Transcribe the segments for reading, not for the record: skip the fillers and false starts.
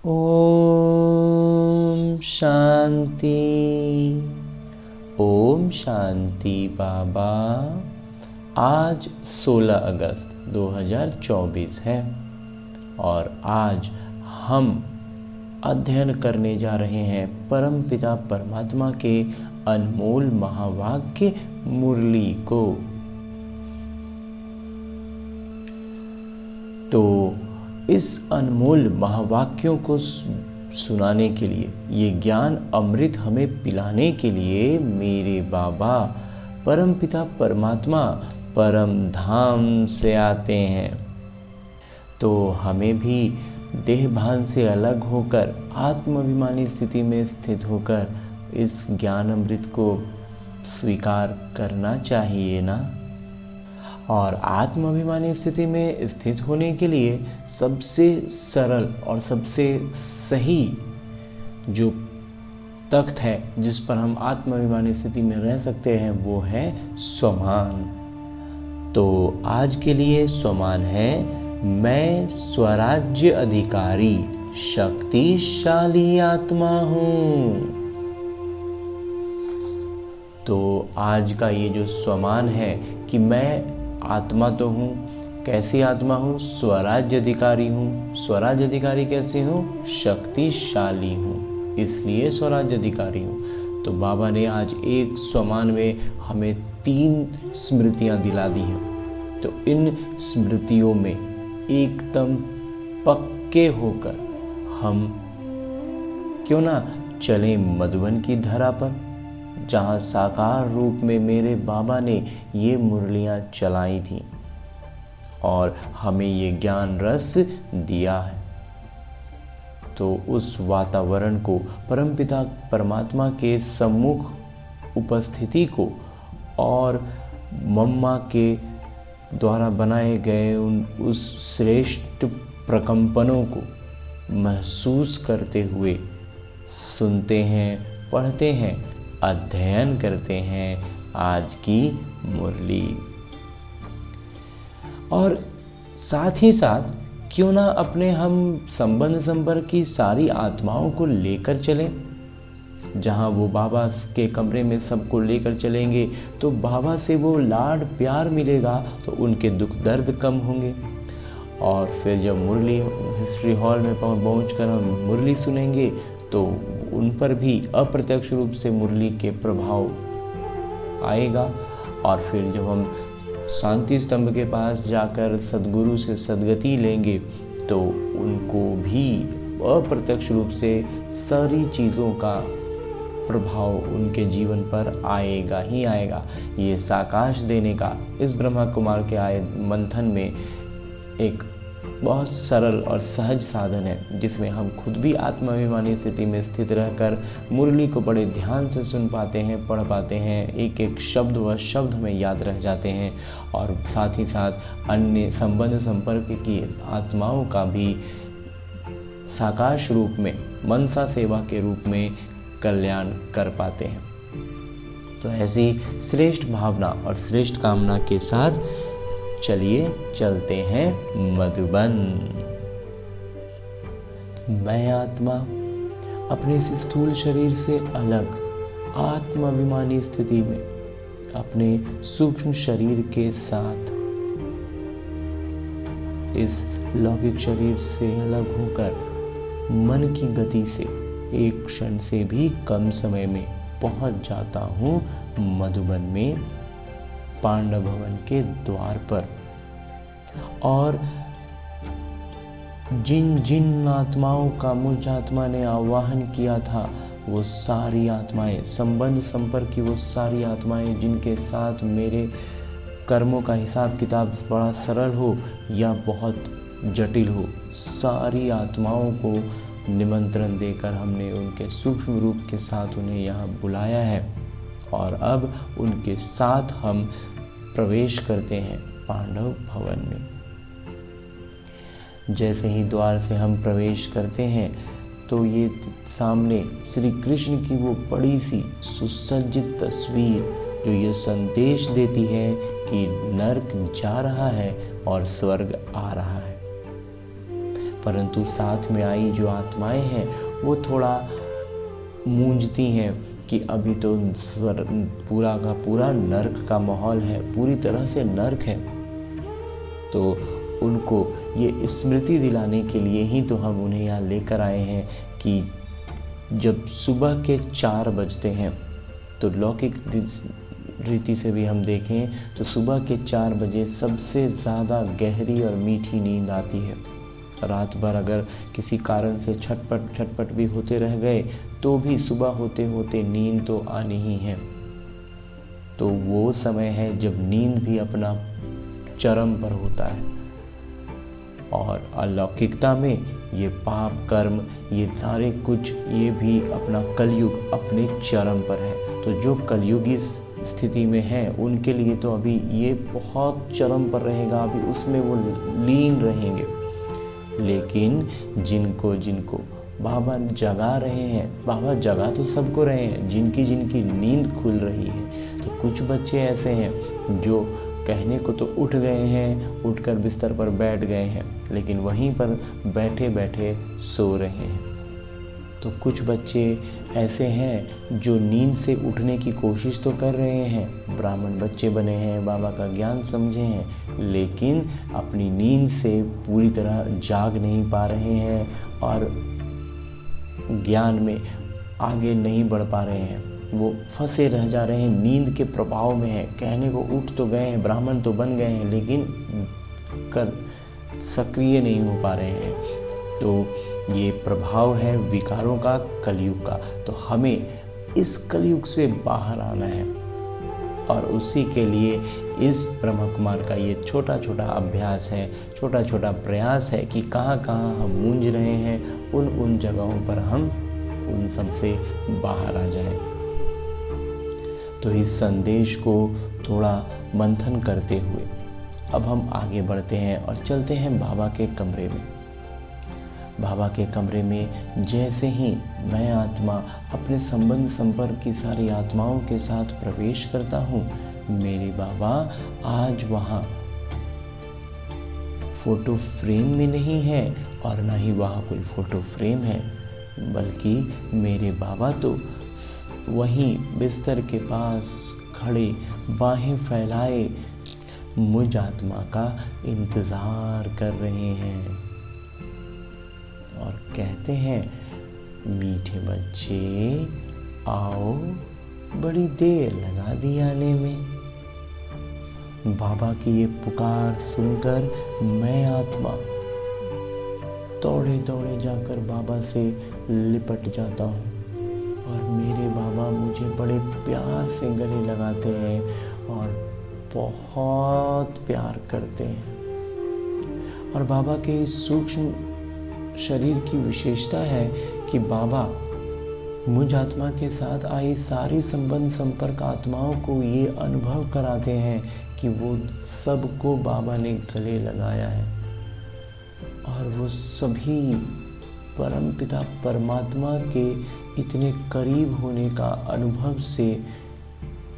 ओम शांति। ओम शांति बाबा। आज 16 अगस्त 2024 है और आज हम अध्ययन करने जा रहे हैं परमपिता परमात्मा के अनमोल महावाक्य मुरली को। तो इस अनमोल महावाक्यों को सुनाने के लिए, ये ज्ञान अमृत हमें पिलाने के लिए मेरे बाबा परमपिता परमात्मा परम धाम से आते हैं। तो हमें भी देह भान से अलग होकर आत्माभिमानी स्थिति में स्थित होकर इस ज्ञान अमृत को स्वीकार करना चाहिए ना। और आत्माभिमानी स्थिति में स्थित होने के लिए सबसे सरल और सबसे सही जो तख्त है जिस पर हम आत्माभिमानी स्थिति में रह सकते हैं वो है स्वमान। तो आज के लिए स्वमान है, मैं स्वराज्य अधिकारी शक्तिशाली आत्मा हूँ। तो आज का ये जो स्वमान है कि मैं आत्मा तो हूँ, कैसी आत्मा हूँ? स्वराज्य अधिकारी हूँ। स्वराज्य अधिकारी कैसे हूँ? शक्तिशाली हूँ, इसलिए स्वराज्य अधिकारी हूँ। तो बाबा ने आज एक स्वमान में हमें 3 स्मृतियाँ दिला दी हैं। तो इन स्मृतियों में एकदम पक्के होकर हम क्यों ना चलें मधुबन की धरा पर, जहाँ साकार रूप में मेरे बाबा ने ये मुरलियाँ चलाई थीं और हमें ये ज्ञान रस दिया है। तो उस वातावरण को, परमपिता परमात्मा के सम्मुख उपस्थिति को और मम्मा के द्वारा बनाए गए उस श्रेष्ठ प्रकंपनों को महसूस करते हुए सुनते हैं, पढ़ते हैं, अध्ययन करते हैं आज की मुरली। और साथ ही साथ क्यों ना अपने हम संबंध संपर्क की सारी आत्माओं को लेकर चलें। जहाँ वो बाबा के कमरे में सबको लेकर चलेंगे तो बाबा से वो लाड प्यार मिलेगा, तो उनके दुख दर्द कम होंगे। और फिर जब मुरली हिस्ट्री हॉल में पहुँचकर हम मुरली सुनेंगे तो उन पर भी अप्रत्यक्ष रूप से मुरली के प्रभाव आएगा। और फिर जब हम शांति स्तंभ के पास जाकर सद्गुरु से सद्गति लेंगे तो उनको भी अप्रत्यक्ष रूप से सारी चीज़ों का प्रभाव उनके जीवन पर आएगा ही आएगा। ये साकाश देने का इस ब्रह्मा कुमार के आए मंथन में एक बहुत सरल और सहज साधन है, जिसमें हम खुद भी आत्माभिमानी स्थिति में स्थित रहकर मुरली को बड़े ध्यान से सुन पाते हैं, पढ़ पाते हैं, एक एक शब्द व शब्द हमें याद रह जाते हैं। और साथ ही साथ अन्य संबंध संपर्क की आत्माओं का भी साकाश रूप में, मनसा सेवा के रूप में कल्याण कर पाते हैं। तो ऐसी श्रेष्ठ भावना और श्रेष्ठ कामना के साथ चलिए चलते हैं मधुबन। मैं आत्मा अपने इस स्थूल शरीर से अलग आत्माभिमानी स्थिति में अपने सूक्ष्म शरीर के साथ इस लौकिक शरीर से अलग होकर मन की गति से एक क्षण से भी कम समय में पहुंच जाता हूँ मधुबन में, पांडव भवन के द्वार पर। और जिन जिन आत्माओं का मुझ आत्मा ने आवाहन किया था, वो सारी आत्माएं, संबंध संपर्क की वो सारी आत्माएं जिनके साथ मेरे कर्मों का हिसाब किताब बड़ा सरल हो या बहुत जटिल हो, सारी आत्माओं को निमंत्रण देकर हमने उनके सूक्ष्म रूप के साथ उन्हें यहाँ बुलाया है। और अब उनके साथ हम प्रवेश करते हैं पांडव भवन में। जैसे ही द्वार से हम प्रवेश करते हैं तो ये सामने श्री कृष्ण की वो बड़ी सी सुसज्जित तस्वीर जो ये संदेश देती है कि नर्क जा रहा है और स्वर्ग आ रहा है। परंतु साथ में आई जो आत्माएं हैं वो थोड़ा मूंझती हैं कि अभी तो पूरा का पूरा नर्क का माहौल है, पूरी तरह से नर्क है। तो उनको ये स्मृति दिलाने के लिए ही तो हम उन्हें यहाँ लेकर आए हैं कि जब सुबह के 4 बजते हैं तो लौकिक रीति से भी हम देखें तो सुबह के 4 बजे सबसे ज़्यादा गहरी और मीठी नींद आती है। रात भर अगर किसी कारण से छटपट भी होते रह गए तो भी सुबह होते होते नींद तो आनी ही है। तो वो समय है जब नींद भी अपना चरम पर होता है। और अलौकिकता में ये पाप कर्म, ये सारे कुछ, ये भी अपना कलयुग अपने चरम पर है। तो जो कलयुगी स्थिति में है उनके लिए तो अभी ये बहुत चरम पर रहेगा, अभी उसमें वो लीन रहेंगे। लेकिन जिनको बाबा जगा रहे हैं, बाबा जगा तो सबको रहे हैं, जिनकी नींद खुल रही है। तो कुछ बच्चे ऐसे हैं जो कहने को तो उठ गए हैं, उठकर बिस्तर पर बैठ गए हैं, लेकिन वहीं पर बैठे बैठे सो रहे हैं। तो कुछ बच्चे ऐसे हैं जो नींद से उठने की कोशिश तो कर रहे हैं, ब्राह्मण बच्चे बने हैं, बाबा का ज्ञान समझे हैं, लेकिन अपनी नींद से पूरी तरह जाग नहीं पा रहे हैं और ज्ञान में आगे नहीं बढ़ पा रहे हैं। वो फंसे रह जा रहे हैं, नींद के प्रभाव में है। कहने को उठ तो गए हैं, ब्राह्मण तो बन गए हैं, लेकिन सक्रिय नहीं हो पा रहे हैं। तो ये प्रभाव है विकारों का, कलयुग का। तो हमें इस कलयुग से बाहर आना है और उसी के लिए इस ब्रह्म कुमार का ये छोटा छोटा अभ्यास है, छोटा छोटा प्रयास है कि कहाँ कहाँ हम मूंझ रहे हैं, उन जगहों पर हम उन सब से बाहर आ जाएं। तो इस संदेश को थोड़ा मंथन करते हुए अब हम आगे बढ़ते हैं और चलते हैं बाबा के कमरे में। बाबा के कमरे में जैसे ही मैं आत्मा अपने संबंध संपर्क की सारी आत्माओं के साथ प्रवेश करता हूँ, मेरे बाबा आज वहाँ फोटो फ्रेम में नहीं है और ना ही वहाँ कोई फोटो फ्रेम है, बल्कि मेरे बाबा तो वहीं बिस्तर के पास खड़े बाहें फैलाए मुझ आत्मा का इंतज़ार कर रहे हैं और कहते हैं, मीठे बच्चे आओ, बड़ी देर लगा दी आने में। बाबा की ये पुकार सुनकर मैं आत्मा दौड़े दौड़े जाकर बाबा से लिपट जाता हूँ और मेरे बाबा मुझे बड़े प्यार से गले लगाते हैं और बहुत प्यार करते हैं। और बाबा के इस सूक्ष्म शरीर की विशेषता है कि बाबा मुझ आत्मा के साथ आई सारी संबंध संपर्क आत्माओं को ये अनुभव कराते हैं कि वो सबको बाबा ने गले लगाया है और वो सभी परमपिता परमात्मा के इतने करीब होने का अनुभव से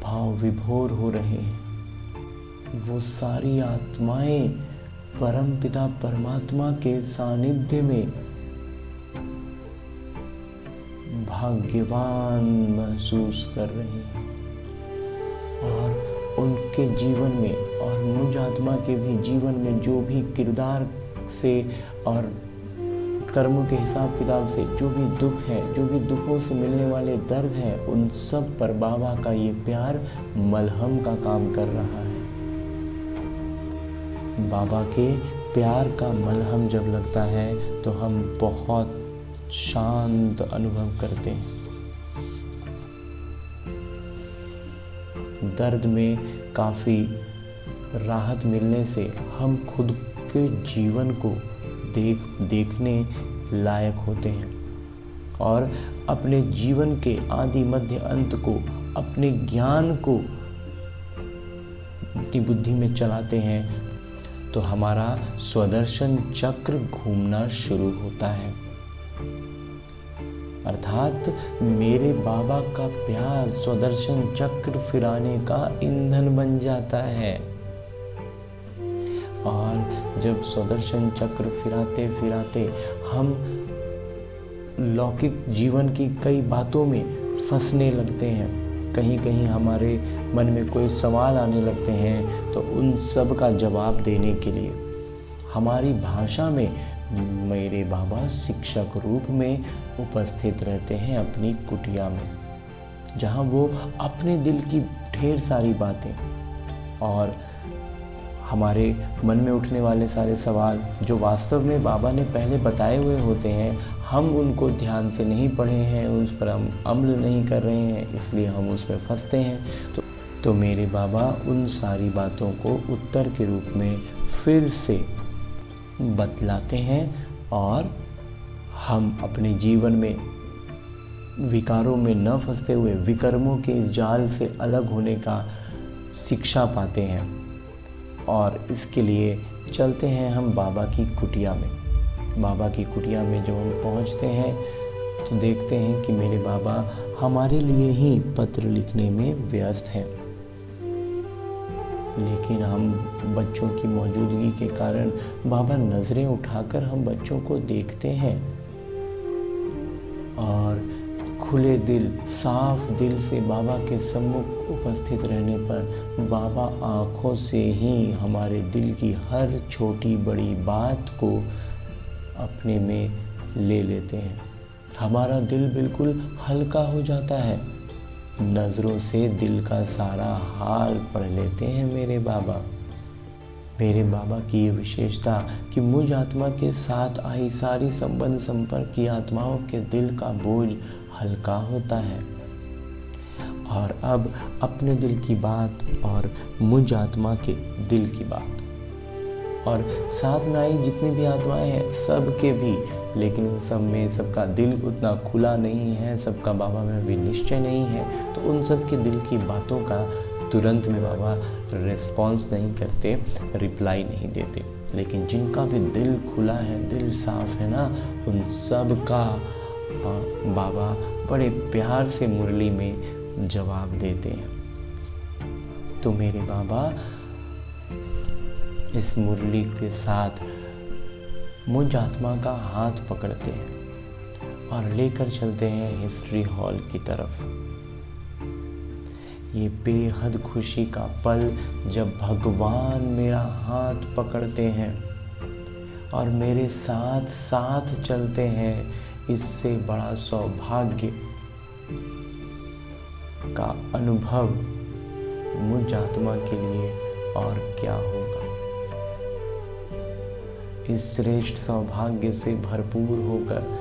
भाव विभोर हो रहे हैं। वो सारी आत्माएं परमपिता परमात्मा के सानिध्य में भाग्यवान महसूस कर रहे हैं और उनके जीवन में और मुझ आत्मा के भी जीवन में जो भी किरदार से और कर्मों के हिसाब किताब से जो भी दुख है, जो भी दुखों से मिलने वाले दर्द हैं, उन सब पर बाबा का ये प्यार मलहम का काम कर रहा है। बाबा के प्यार का मलहम जब लगता है तो हम बहुत शांत अनुभव करते हैं। दर्द में काफ़ी राहत मिलने से हम खुद के जीवन को देखने लायक होते हैं और अपने जीवन के आदि मध्य अंत को, अपने ज्ञान को अपनी बुद्धि में चलाते हैं तो हमारा स्वदर्शन चक्र घूमना शुरू होता है। अर्थात मेरे बाबा का प्यार स्वदर्शन चक्र फिराने का ईंधन बन जाता है और जब सुदर्शन चक्र फिराते फिराते हम लौकिक जीवन की कई बातों में फंसने लगते हैं, कहीं कहीं हमारे मन में कोई सवाल आने लगते हैं, तो उन सब का जवाब देने के लिए हमारी भाषा में मेरे बाबा शिक्षक रूप में उपस्थित रहते हैं अपनी कुटिया में, जहाँ वो अपने दिल की ढेर सारी बातें और हमारे मन में उठने वाले सारे सवाल जो वास्तव में बाबा ने पहले बताए हुए होते हैं, हम उनको ध्यान से नहीं पढ़े हैं, उस पर हम अमल नहीं कर रहे हैं, इसलिए हम उसमें फंसते हैं। तो मेरे बाबा उन सारी बातों को उत्तर के रूप में फिर से बतलाते हैं और हम अपने जीवन में विकारों में न फंसते हुए विकर्मों के इस जाल से अलग होने का शिक्षा पाते हैं। और इसके लिए चलते हैं हम बाबा की कुटिया में। बाबा की कुटिया में जब हम पहुंचते हैं तो देखते हैं कि मेरे बाबा हमारे लिए ही पत्र लिखने में व्यस्त हैं, लेकिन हम बच्चों की मौजूदगी के कारण बाबा नज़रें उठाकर हम बच्चों को देखते हैं और खुले दिल, साफ दिल से बाबा के सम्मुख उपस्थित रहने पर बाबा आँखों से ही हमारे दिल की हर छोटी बड़ी बात को अपने में ले लेते हैं। हमारा दिल बिल्कुल हल्का हो जाता है, नज़रों से दिल का सारा हाल पढ़ लेते हैं मेरे बाबा। मेरे बाबा की ये विशेषता कि मुझ आत्मा के साथ आई सारी संबंध संपर्क की आत्माओं के दिल का बोझ हल्का होता है और अब अपने दिल की बात और मुझ आत्मा के दिल की बात और साथ में आई जितनी भी आत्माएं हैं सबके भी, लेकिन सब में सबका दिल उतना खुला नहीं है, सबका बाबा में भी निश्चय नहीं है, तो उन सब के दिल की बातों का तुरंत में बाबा रिस्पॉन्स नहीं करते, रिप्लाई नहीं देते। लेकिन जिनका भी दिल खुला है, दिल साफ है ना, उन सब का बाबा बड़े प्यार से मुरली में जवाब देते हैं। तो मेरे बाबा इस मुरली के साथ मुझ आत्मा का हाथ पकड़ते हैं और लेकर चलते हैं हिस्ट्री हॉल की तरफ। ये बेहद खुशी का पल जब भगवान मेरा हाथ पकड़ते हैं और मेरे साथ साथ चलते हैं, इससे बड़ा सौभाग्य का अनुभव मुझ आत्मा के लिए और क्या होगा। इस श्रेष्ठ सौभाग्य से भरपूर होकर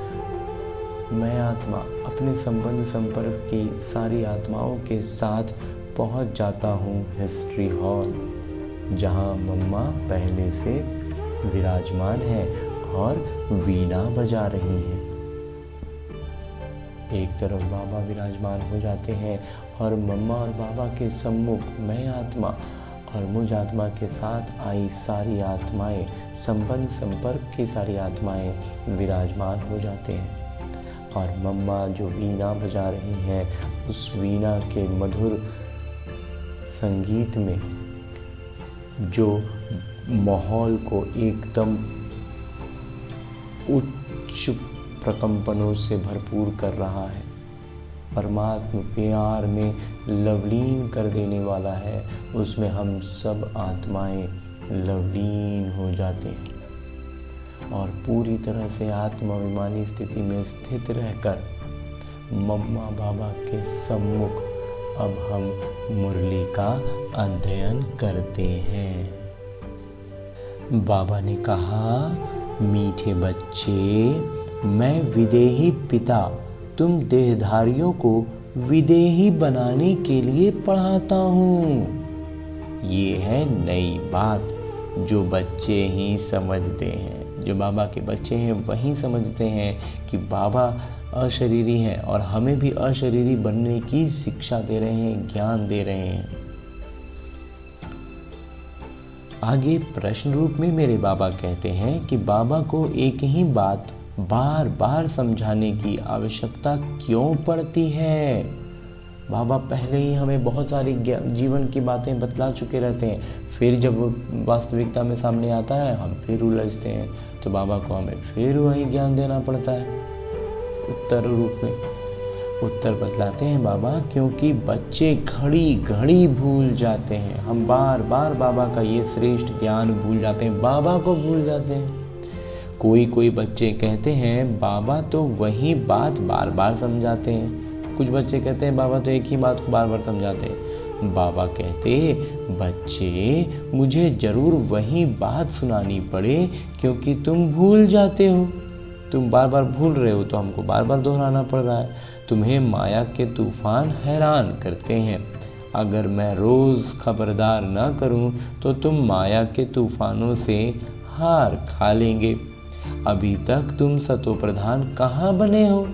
मैं आत्मा अपने संबंध संपर्क की सारी आत्माओं के साथ पहुंच जाता हूं हिस्ट्री हॉल, जहां मम्मा पहले से विराजमान है और वीणा बजा रही हैं। एक तरफ बाबा विराजमान हो जाते हैं और मम्मा और बाबा के सम्मुख मैं आत्मा और मुझ आत्मा के साथ आई सारी आत्माएं, संबंध संपर्क की सारी आत्माएं विराजमान हो जाते हैं और मम्मा जो वीणा बजा रही हैं, उस वीणा के मधुर संगीत में जो माहौल को एकदम उच्च प्रकंपनों से भरपूर कर रहा है, परमात्मा प्यार में लवलीन कर देने वाला है, उसमें हम सब आत्माएं लवलीन हो जाते हैं और पूरी तरह से आत्माभिमानी स्थिति में स्थित रहकर मम्मा बाबा के सम्मुख अब हम मुरली का अध्ययन करते हैं। बाबा ने कहा, मीठे बच्चे, मैं विदेही पिता तुम देहधारियों को विदेही बनाने के लिए पढ़ाता हूँ। ये है नई बात जो बच्चे ही समझते हैं, जो बाबा के बच्चे हैं वही समझते हैं कि बाबा अशरीरी हैं और हमें भी अशरीरी बनने की शिक्षा दे रहे हैं, ज्ञान दे रहे हैं। आगे प्रश्न रूप में मेरे बाबा कहते हैं कि बाबा को एक ही बात बार बार समझाने की आवश्यकता क्यों पड़ती है। बाबा पहले ही हमें बहुत सारी जीवन की बातें बतला चुके रहते हैं, फिर जब वास्तविकता में सामने आता है हम फिर उलझते हैं, तो बाबा को हमें फिर वही ज्ञान देना पड़ता है उत्तर रूप में। उत्तर बतलाते हैं बाबा, क्योंकि बच्चे घड़ी घड़ी भूल जाते हैं। हम बार बार बाबा का ये श्रेष्ठ ज्ञान भूल जाते हैं, बाबा को भूल जाते हैं। कोई बच्चे कहते हैं बाबा तो वही बात बार बार समझाते हैं। कुछ बच्चे कहते हैं बाबा तो एक ही बात को बार बार समझाते हैं। बाबा कहते, बच्चे मुझे जरूर वही बात सुनानी पड़े, क्योंकि तुम भूल जाते हो। तुम बार बार भूल रहे हो तो हमको बार बार दोहराना पड़ रहा है। तुम्हें माया के तूफान हैरान करते हैं। अगर मैं रोज़ खबरदार न करूं तो तुम माया के तूफानों से हार खा लेंगे। अभी तक तुम सतोप्रधान कहाँ बने हो?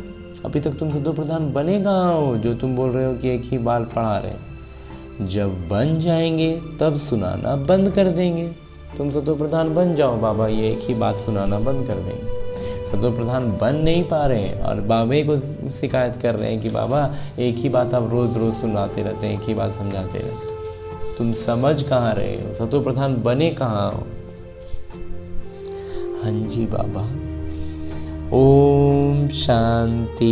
अभी तक तुम सतोप्रधान बने कहाँ हो जो तुम बोल रहे हो कि एक ही बार पढ़ा रहे? जब बन जाएंगे तब सुनाना बंद कर देंगे। तुम सतोप्रधान बन जाओ, बाबा ये एक ही बात सुनाना बंद कर देंगे। सतोप्रधान बन नहीं पा रहे हैं और बाबे को शिकायत कर रहे हैं कि बाबा एक ही बात आप रोज़ रोज़ सुनाते रहते हैं, एक ही बात समझाते रहते हैं। तुम समझ कहाँ रहे हो? सतोप्रधान बने कहाँ हो? हाँ जी बाबा। ओम शांति।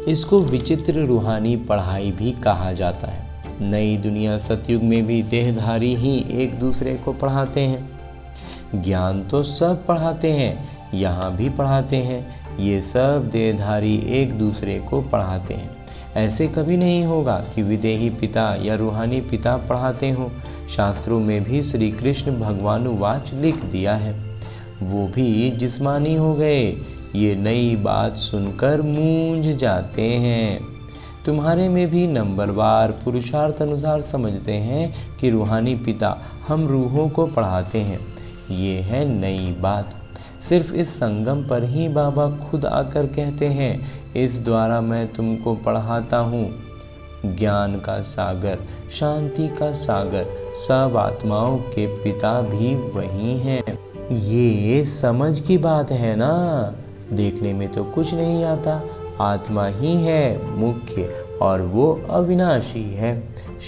इसको विचित्र रूहानी पढ़ाई भी कहा जाता है। नई दुनिया सतयुग में भी देहधारी ही एक दूसरे को पढ़ाते हैं। ज्ञान तो सब पढ़ाते हैं, यहाँ भी पढ़ाते हैं। ये सब देहधारी एक दूसरे को पढ़ाते हैं। ऐसे कभी नहीं होगा कि विदेही पिता या रूहानी पिता पढ़ाते हों। शास्त्रों में भी श्री कृष्ण भगवानुवाच लिख दिया है। वो भी जिस्मानी हो गए। ये नई बात सुनकर मूंझ जाते हैं। तुम्हारे में भी नंबरवार पुरुषार्थ अनुसार समझते हैं कि रूहानी पिता हम रूहों को पढ़ाते हैं। ये है नई बात। सिर्फ इस संगम पर ही बाबा खुद आकर कहते हैं, इस द्वारा मैं तुमको पढ़ाता हूँ। ज्ञान का सागर, शांति का सागर, सब आत्माओं के पिता भी वही हैं। ये समझ की बात है ना। देखने में तो कुछ नहीं आता, आत्मा ही है मुख्य और वो अविनाशी है।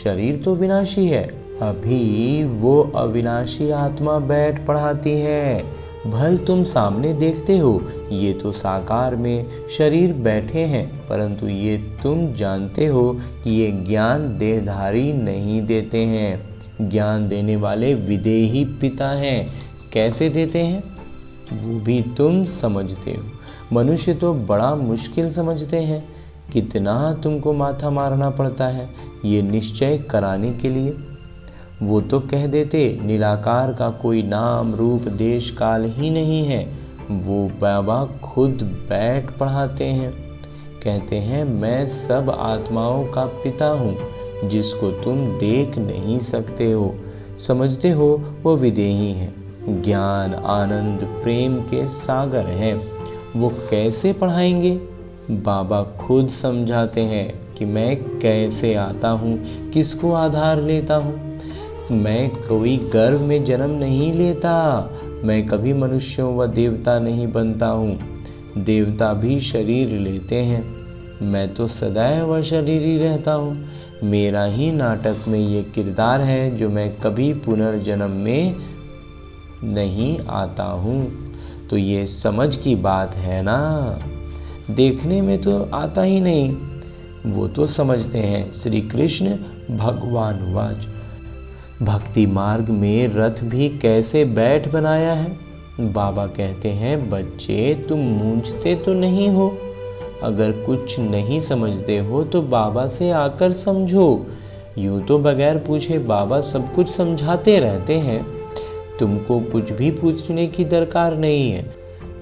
शरीर तो विनाशी है। अभी वो अविनाशी आत्मा बैठ पढ़ाती है। भल तुम सामने देखते हो, ये तो साकार में शरीर बैठे हैं, परंतु ये तुम जानते हो कि ये ज्ञान देहधारी नहीं देते हैं। ज्ञान देने वाले विदेही पिता हैं। कैसे देते हैं वो भी तुम समझते हो। मनुष्य तो बड़ा मुश्किल समझते हैं। कितना तुमको माथा मारना पड़ता है ये निश्चय कराने के लिए। वो तो कह देते निराकार का कोई नाम रूप देश काल ही नहीं है। वो बाबा खुद बैठ पढ़ाते हैं। कहते हैं मैं सब आत्माओं का पिता हूँ जिसको तुम देख नहीं सकते हो। समझते हो वो विदेही हैं। ज्ञान आनंद प्रेम के सागर हैं। वो कैसे पढ़ाएंगे? बाबा खुद समझाते हैं कि मैं कैसे आता हूँ, किसको आधार लेता हूँ। मैं कोई गर्भ में जन्म नहीं लेता। मैं कभी मनुष्यों व देवता नहीं बनता हूँ। देवता भी शरीर लेते हैं। मैं तो सदैव शरीर ही रहता हूँ। मेरा ही नाटक में ये किरदार है जो मैं कभी पुनर्जन्म में नहीं आता हूँ। तो ये समझ की बात है ना। देखने में तो आता ही नहीं, वो तो समझते हैं। श्री कृष्ण भगवान वाच। भक्ति मार्ग में रथ भी कैसे बैठ बनाया है। बाबा कहते हैं बच्चे तुम मूंझते तो नहीं हो। अगर कुछ नहीं समझते हो तो बाबा से आकर समझो। यूँ तो बगैर पूछे बाबा सब कुछ समझाते रहते हैं। तुमको कुछ भी पूछने की दरकार नहीं है।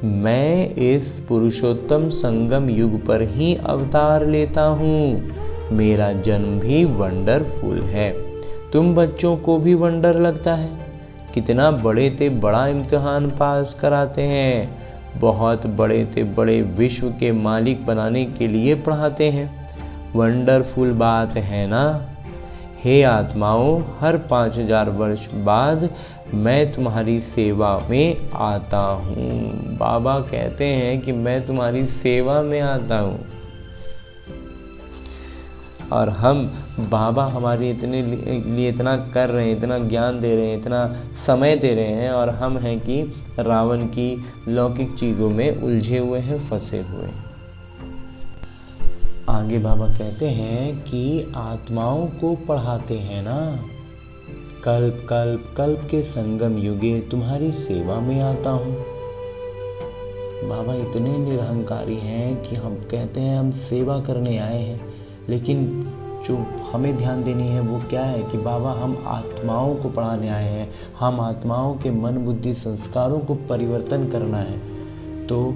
मैं इस पुरुषोत्तम संगम युग पर ही अवतार लेता हूँ। मेरा जन्म भी वंडरफुल है। तुम बच्चों को भी वंडर लगता है। कितना बड़े ते बड़ा इम्तिहान पास कराते हैं। बहुत बड़े ते बड़े विश्व के मालिक बनाने के लिए पढ़ाते हैं। वंडरफुल बात है ना। हे आत्माओं, हर 5000 वर्ष बाद मैं तुम्हारी सेवा में आता हूँ। बाबा कहते हैं कि मैं तुम्हारी सेवा में आता हूँ। और हम बाबा हमारे इतने लिए इतना कर रहे हैं, इतना ज्ञान दे रहे हैं, इतना समय दे रहे हैं, और हम हैं कि रावण की लौकिक चीज़ों में उलझे हुए हैं, फंसे हुए हैं। आगे बाबा कहते हैं कि आत्माओं को पढ़ाते हैं ना, कल्प कल्प कल्प के संगम युगे तुम्हारी सेवा में आता हूँ। बाबा इतने निरहंकारी हैं कि हम कहते हैं हम सेवा करने आए हैं, लेकिन जो हमें ध्यान देनी है वो क्या है कि बाबा हम आत्माओं को पढ़ाने आए हैं, हम आत्माओं के मन बुद्धि संस्कारों को परिवर्तन करना है। तो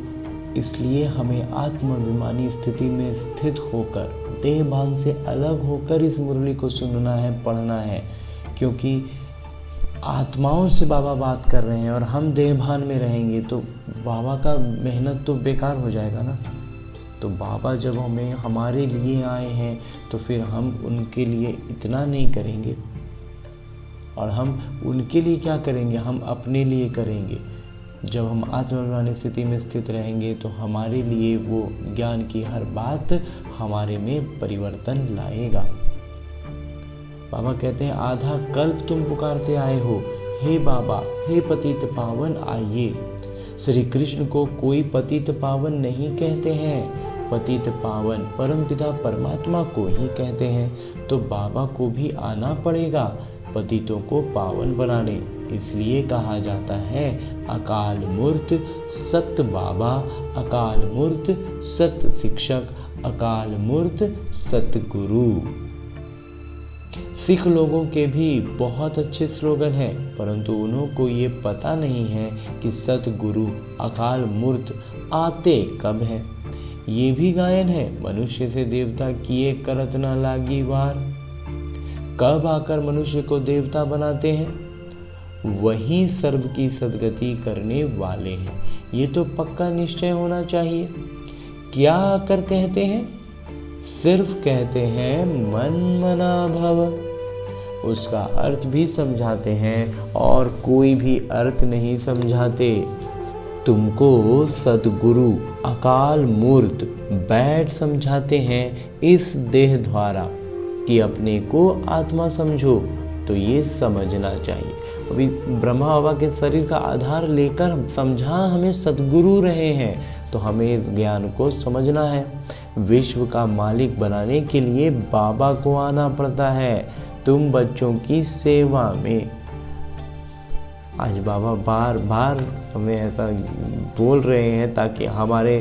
इसलिए हमें आत्माभिमानी स्थिति में स्थित होकर, देहभान से अलग होकर इस मुरली को सुनना है, पढ़ना है, क्योंकि आत्माओं से बाबा बात कर रहे हैं और हम देहभान में रहेंगे तो बाबा का मेहनत तो बेकार हो जाएगा ना। तो बाबा जब हमें हमारे लिए आए हैं तो फिर हम उनके लिए इतना नहीं करेंगे, और हम उनके लिए क्या करेंगे, हम अपने लिए करेंगे। जब हम आत्माभिमानी स्थिति में स्थित रहेंगे तो हमारे लिए वो ज्ञान की हर बात हमारे में परिवर्तन लाएगा। बाबा कहते हैं आधा कल्प तुम पुकारते आए हो, हे बाबा हे पतित पावन आइए। श्री कृष्ण को कोई पतित पावन नहीं कहते हैं, पतित पावन परमपिता परमात्मा को ही कहते हैं। तो बाबा को भी आना पड़ेगा पतितों को पावन बनाने। इसलिए कहा जाता है अकाल मूर्त सत बाबा, अकाल मूर्त सत शिक्षक, अकाल मूर्त सत गुरु। सिख लोगों के भी बहुत अच्छे स्लोगन हैं, परंतु उन्हों को ये पता नहीं है कि सतगुरु अकाल मूर्त आते कब है। ये भी गायन है, मनुष्य से देवता किए करत न लागी वार। कब आकर मनुष्य को देवता बनाते हैं, वही सर्व की सदगति करने वाले हैं। ये तो पक्का निश्चय होना चाहिए। क्या आकर कहते हैं, सिर्फ कहते हैं मन मना भव। उसका अर्थ भी समझाते हैं और कोई भी अर्थ नहीं समझाते। तुमको सदगुरु अकाल मूर्त बैठ समझाते हैं इस देह द्वारा कि अपने को आत्मा समझो। तो ये समझना चाहिए। अभी ब्रह्मा बाबा के शरीर का आधार लेकर समझा हमें सदगुरु रहे हैं, तो हमें ज्ञान को समझना है। विश्व का मालिक बनाने के लिए बाबा को आना पड़ता है, तुम बच्चों की सेवा में। आज बाबा बार बार हमें ऐसा बोल रहे हैं ताकि हमारे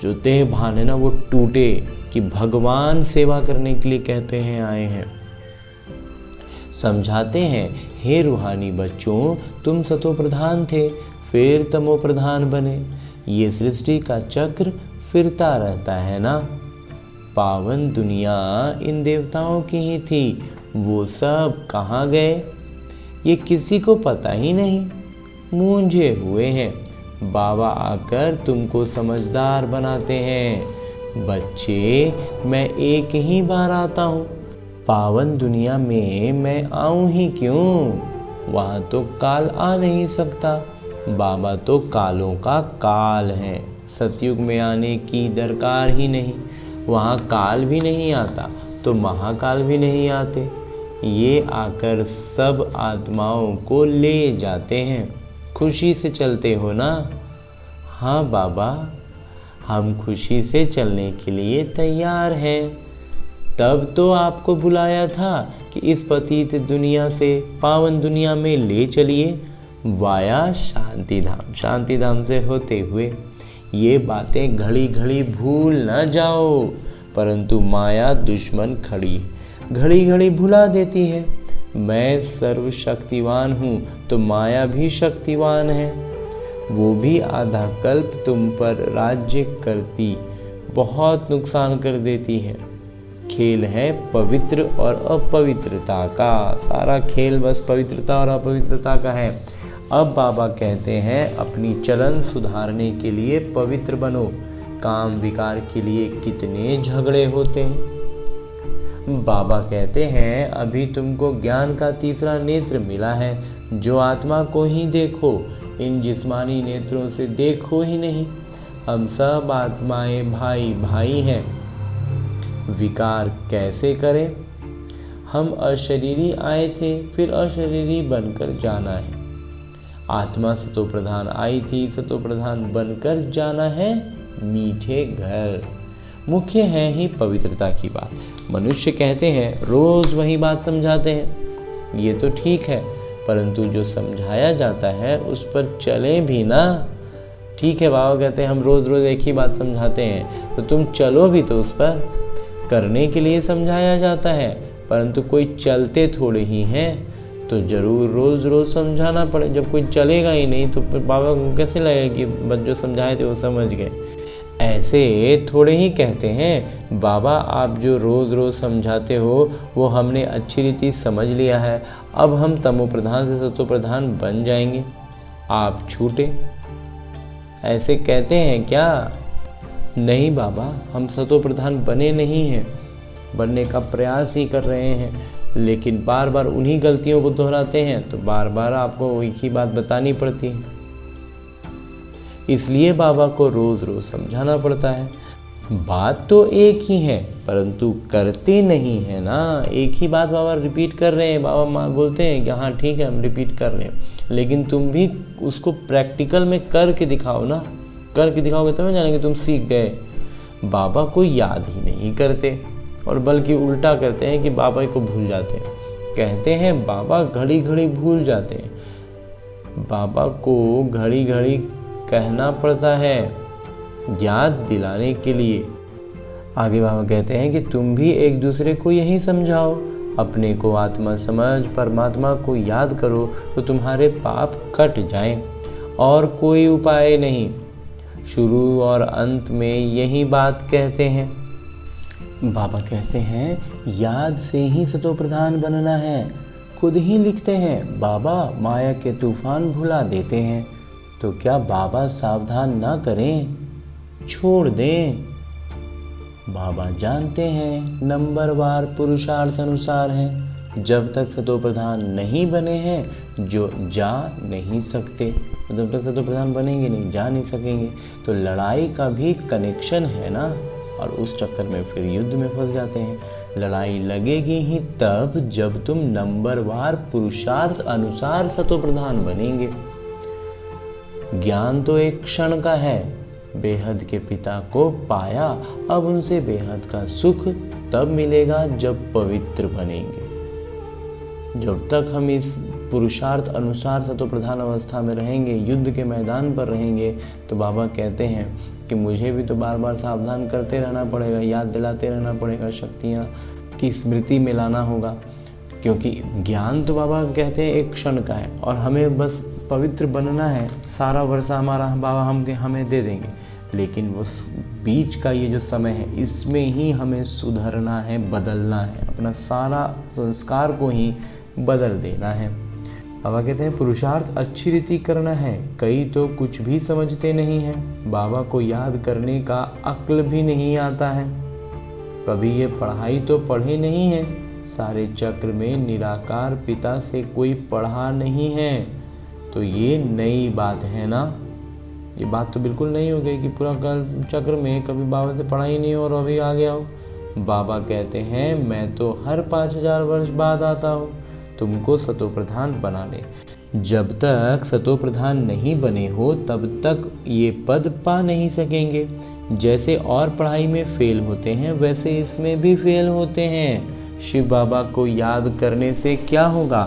जो देह भान है ना वो टूटे, कि भगवान सेवा करने के लिए कहते हैं आए हैं। समझाते हैं हे रूहानी बच्चों, तुम सतो प्रधान थे फिर तमो प्रधान बने। ये सृष्टि का चक्र फिरता रहता है ना। पावन दुनिया इन देवताओं की ही थी, वो सब कहाँ गए ये किसी को पता ही नहीं, मूंझे हुए हैं। बाबा आकर तुमको समझदार बनाते हैं। बच्चे मैं एक ही बार आता हूँ, पावन दुनिया में मैं आऊँ ही क्यों, वहाँ तो काल आ नहीं सकता। बाबा तो कालों का काल है, सतयुग में आने की दरकार ही नहीं। वहाँ काल भी नहीं आता तो महाकाल भी नहीं आते। ये आकर सब आत्माओं को ले जाते हैं। खुशी से चलते हो ना? हाँ बाबा, हम खुशी से चलने के लिए तैयार हैं। तब तो आपको बुलाया था कि इस पतित दुनिया से पावन दुनिया में ले चलिए, वाया शांतिधाम, शांतिधाम से होते हुए। ये बातें घड़ी घड़ी भूल न जाओ, परंतु माया दुश्मन खड़ी घड़ी घड़ी भुला देती है। मैं सर्वशक्तिवान हूँ तो माया भी शक्तिवान है। वो भी आधा कल्प तुम पर राज्य करती, बहुत नुकसान कर देती है। खेल है पवित्र और अपवित्रता का, सारा खेल बस पवित्रता और अपवित्रता का है। अब बाबा कहते हैं अपनी चलन सुधारने के लिए पवित्र बनो। काम विकार के लिए कितने झगड़े होते हैं। बाबा कहते हैं अभी तुमको ज्ञान का तीसरा नेत्र मिला है, जो आत्मा को ही देखो, इन जिस्मानी नेत्रों से देखो ही नहीं। हम सब आत्माएं भाई भाई हैं। विकार कैसे करें? हम अशरीरी आए थे, फिर अशरीरी बनकर जाना है। आत्मा सतो प्रधान आई थी, सतो प्रधान बनकर जाना है मीठे घर। मुख्य है ही पवित्रता की बात। मनुष्य कहते हैं रोज वही बात समझाते हैं, ये तो ठीक है, परंतु जो समझाया जाता है उस पर चले भी ना। ठीक है, बाबा कहते हैं हम रोज रोज एक ही बात समझाते हैं, तो तुम चलो भी तो उस पर। करने के लिए समझाया जाता है, परंतु कोई चलते थोड़े ही हैं, तो जरूर रोज रोज समझाना पड़े। जब कोई चलेगा ही नहीं तो फिर बाबा को कैसे लगेगा कि बस जो समझाए थे वो समझ गए। ऐसे थोड़े ही कहते हैं बाबा आप जो रोज़ रोज़ समझाते हो वो हमने अच्छी रीति समझ लिया है, अब हम तमो प्रधान से सतो प्रधान बन जाएंगे, आप छूटे। ऐसे कहते हैं क्या? नहीं बाबा, हम सतो प्रधान बने नहीं हैं, बनने का प्रयास ही कर रहे हैं, लेकिन बार बार उन्हीं गलतियों को दोहराते हैं तो बार बार आपको एक ही बात बतानी पड़ती है, इसलिए बाबा को रोज़ रोज़ समझाना पड़ता है। बात तो एक ही है परंतु करते नहीं है ना। एक ही बात बाबा रिपीट कर रहे हैं, बाबा माँ बोलते हैं कि हाँ ठीक है हम रिपीट कर रहे हैं, लेकिन तुम भी उसको प्रैक्टिकल में करके दिखाओ ना। करके दिखाओगे तब जानेंगे तुम सीख गए। बाबा को याद ही नहीं करते और बल्कि उल्टा करते हैं कि बाबा को भूल जाते हैं। कहते हैं बाबा घड़ी घड़ी भूल जाते हैं। बाबा को घड़ी घड़ी कहना पड़ता है याद दिलाने के लिए। आगे बाबा कहते हैं कि तुम भी एक दूसरे को यही समझाओ, अपने को आत्मा समझ परमात्मा को याद करो तो तुम्हारे पाप कट जाएं, और कोई उपाय नहीं। शुरू और अंत में यही बात कहते हैं। बाबा कहते हैं याद से ही सतो प्रधान बनना है। खुद ही लिखते हैं बाबा माया के तूफान भुला देते हैं, तो क्या बाबा सावधान ना करें, छोड़ दें। बाबा जानते हैं नंबरवार पुरुषार्थ अनुसार है। जब तक सतो प्रधान नहीं बने हैं जो जा नहीं सकते, जब तक सतो प्रधान बनेंगे नहीं, जा नहीं सकेंगे, तो लड़ाई का भी कनेक्शन है ना, और उस चक्कर में फिर युद्ध में फंस जाते हैं। लड़ाई लगेगी ही तब जब तुम नंबरवार पुरुषार्थ अनुसार सतो प्रधान बनेंगे। ज्ञान तो एक क्षण का है, बेहद के पिता को पाया, अब उनसे बेहद का सुख तब मिलेगा जब पवित्र बनेंगे। जब तक हम इस पुरुषार्थ अनुसार सतो प्रधान अवस्था में रहेंगे, युद्ध के मैदान पर रहेंगे, तो बाबा कहते हैं कि मुझे भी तो बार बार सावधान करते रहना पड़ेगा, याद दिलाते रहना पड़ेगा, शक्तियाँ की स्मृति में लाना होगा, क्योंकि ज्ञान तो बाबा कहते हैं एक क्षण का है और हमें बस पवित्र बनना है। सारा वर्षा हमारा बाबा हमें दे देंगे, लेकिन वो बीच का ये जो समय है इसमें ही हमें सुधरना है, बदलना है, अपना सारा संस्कार को ही बदल देना है। बाबा कहते हैं पुरुषार्थ अच्छी रीति करना है। कई तो कुछ भी समझते नहीं हैं, बाबा को याद करने का अक्ल भी नहीं आता है। कभी ये पढ़ाई तो पढ़े नहीं है, सारे चक्र में निराकार पिता से कोई पढ़ा नहीं है, तो ये नई बात है ना। ये बात तो बिल्कुल नहीं हो गई कि पूरा चक्र में कभी बाबा से पढ़ा ही नहीं हो और अभी आ गया हो। बाबा कहते हैं मैं तो हर 5000 वर्ष बाद आता हूँ तुमको सतो प्रधान बनाने। जब तक सतो प्रधान नहीं बने हो तब तक ये पद पा नहीं सकेंगे। जैसे और पढ़ाई में फेल होते हैं वैसे इसमें भी फेल होते हैं। शिव बाबा को याद करने से क्या होगा?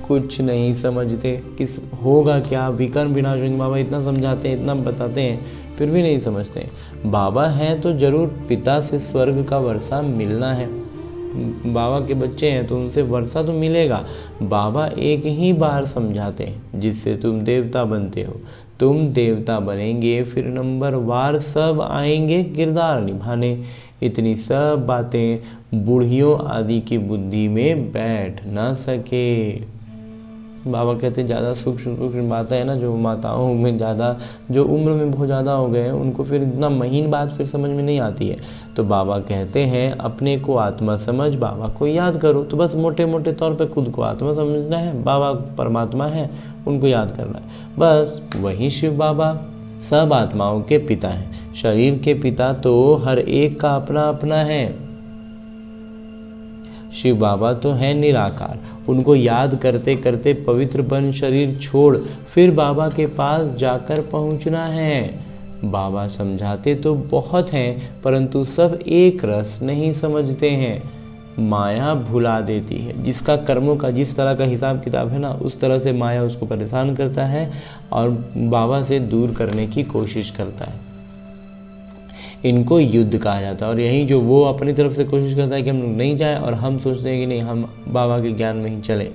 कुछ नहीं समझते, किस होगा क्या? विकर्म विनाश बाबा इतना समझाते हैं, इतना बताते हैं, फिर भी नहीं समझते। बाबा हैं तो जरूर पिता से स्वर्ग का वर्षा मिलना है। बाबा के बच्चे हैं तो उनसे वर्षा तो मिलेगा। बाबा एक ही बार समझाते हैं जिससे तुम देवता बनते हो। तुम देवता बनेंगे फिर नंबरवार सब आएंगे किरदार निभाने। इतनी सब बातें बूढ़ियों आदि की बुद्धि में बैठ ना सके। बाबा कहते हैं ज़्यादा सूक्ष्म बातें है ना, जो माताओं में ज़्यादा, जो उम्र में बहुत ज़्यादा हो गए हैं, उनको फिर इतना महीन बात फिर समझ में नहीं आती है। तो बाबा कहते हैं अपने को आत्मा समझ, बाबा को याद करो। तो बस मोटे मोटे तौर पे खुद को आत्मा समझना है, बाबा परमात्मा है, उनको याद करना है, बस वही शिव बाबा सब आत्माओं के पिता हैं। शरीर के पिता तो हर एक का अपना अपना है। शिव बाबा तो हैं निराकार, उनको याद करते करते पवित्र बन शरीर छोड़ फिर बाबा के पास जाकर पहुंचना है। बाबा समझाते तो बहुत हैं, परंतु सब एक रस नहीं समझते हैं। माया भुला देती है। जिसका कर्मों का जिस तरह का हिसाब किताब है ना, उस तरह से माया उसको परेशान करता है और बाबा से दूर करने की कोशिश करता है। इनको युद्ध कहा जाता है। और यही जो वो अपनी तरफ से कोशिश करता है कि हम लोग नहीं जाएं और हम सोचते हैं कि नहीं हम बाबा के ज्ञान में ही चले,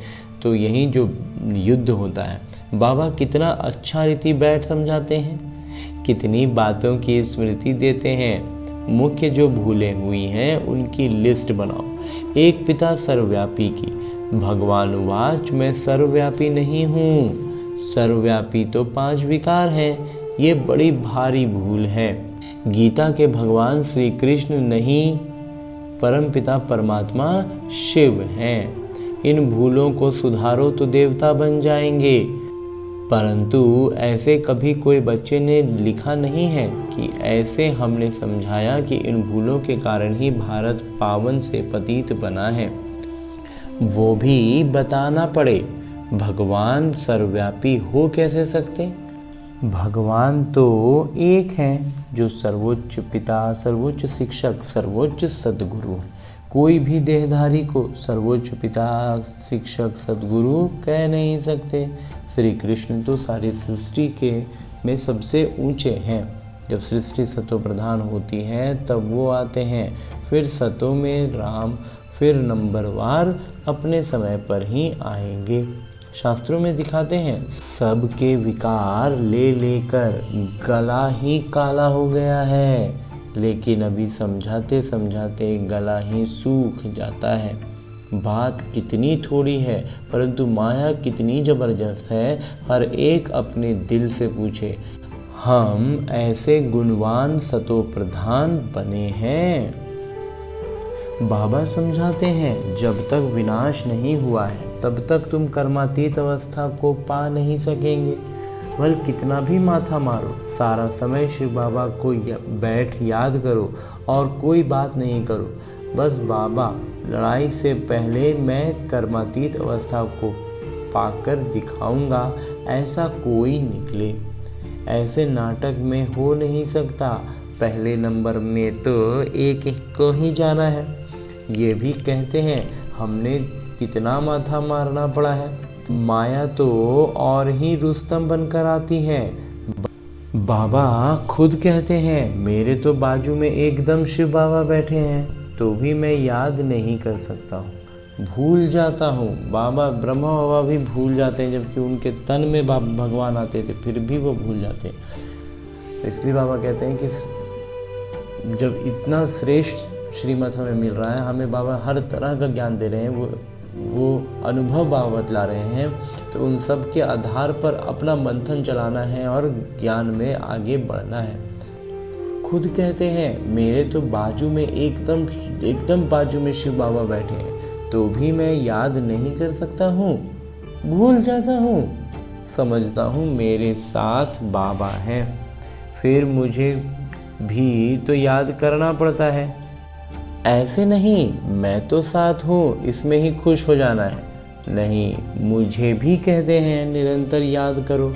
तो यही जो युद्ध होता है। बाबा कितना अच्छा रीति बैठ समझाते हैं, कितनी बातों की स्मृति देते हैं। मुख्य जो भूलें हुई हैं उनकी लिस्ट बनाओ। एक पिता सर्वव्यापी की। भगवान वाच मैं सर्वव्यापी नहीं हूँ, सर्वव्यापी तो 5 विकार हैं। ये बड़ी भारी भूल है। गीता के भगवान श्री कृष्ण नहीं, परमपिता परमात्मा शिव हैं। इन भूलों को सुधारो तो देवता बन जाएंगे। परंतु ऐसे कभी कोई बच्चे ने लिखा नहीं है कि ऐसे हमने समझाया कि इन भूलों के कारण ही भारत पावन से पतित बना है। वो भी बताना पड़े। भगवान सर्वव्यापी हो कैसे सकते? भगवान तो एक हैं, जो सर्वोच्च पिता, सर्वोच्च शिक्षक, सर्वोच्च सद्गुरु। कोई भी देहधारी को सर्वोच्च पिता, शिक्षक, सद्गुरु कह नहीं सकते। श्री कृष्ण तो सारी सृष्टि के में सबसे ऊंचे हैं। जब सृष्टि सतो प्रधान होती है तब वो आते हैं, फिर सतों में राम, फिर नंबरवार अपने समय पर ही आएंगे। शास्त्रों में दिखाते हैं सबके विकार ले लेकर गला ही काला हो गया है, लेकिन अभी समझाते समझाते गला ही सूख जाता है। बात कितनी थोड़ी है, परंतु माया कितनी जबरदस्त है। हर एक अपने दिल से पूछे, हम ऐसे गुणवान सतो प्रधान बने हैं। बाबा समझाते हैं जब तक विनाश नहीं हुआ है तब तक तुम कर्मातीत अवस्था को पा नहीं सकेंगे। भल कितना भी माथा मारो, सारा समय शिव बाबा को बैठ याद करो और कोई बात नहीं करो। बस बाबा, लड़ाई से पहले मैं कर्मातीत अवस्था को पाकर दिखाऊंगा, ऐसा कोई निकले। ऐसे नाटक में हो नहीं सकता। पहले नंबर में तो एक को ही जाना है। ये भी कहते हैं हमने कितना माथा मारना पड़ा है। माया तो और ही रुस्तम बनकर आती है। बाबा खुद कहते हैं मेरे तो बाजू में एकदम शिव बाबा बैठे हैं, तो भी मैं याद नहीं कर सकता हूँ, भूल जाता हूँ। बाबा ब्रह्मा बाबा भी भूल जाते हैं, जबकि उनके तन में भगवान आते थे, फिर भी वो भूल जाते हैं। इसलिए बाबा कहते हैं कि जब इतना श्रेष्ठ श्रीमत हमें मिल रहा है, हमें बाबा हर तरह का ज्ञान दे रहे हैं, वो अनुभव बाबा बतला रहे हैं, तो उन सब के आधार पर अपना मंथन चलाना है और ज्ञान में आगे बढ़ना है। खुद कहते हैं मेरे तो बाजू में एकदम बाजू में शिव बाबा बैठे हैं, तो भी मैं याद नहीं कर सकता हूँ, भूल जाता हूँ। समझता हूँ मेरे साथ बाबा हैं, फिर मुझे भी तो याद करना पड़ता है। ऐसे नहीं मैं तो साथ हूँ, इसमें ही खुश हो जाना है। नहीं, मुझे भी कहते हैं निरंतर याद करो।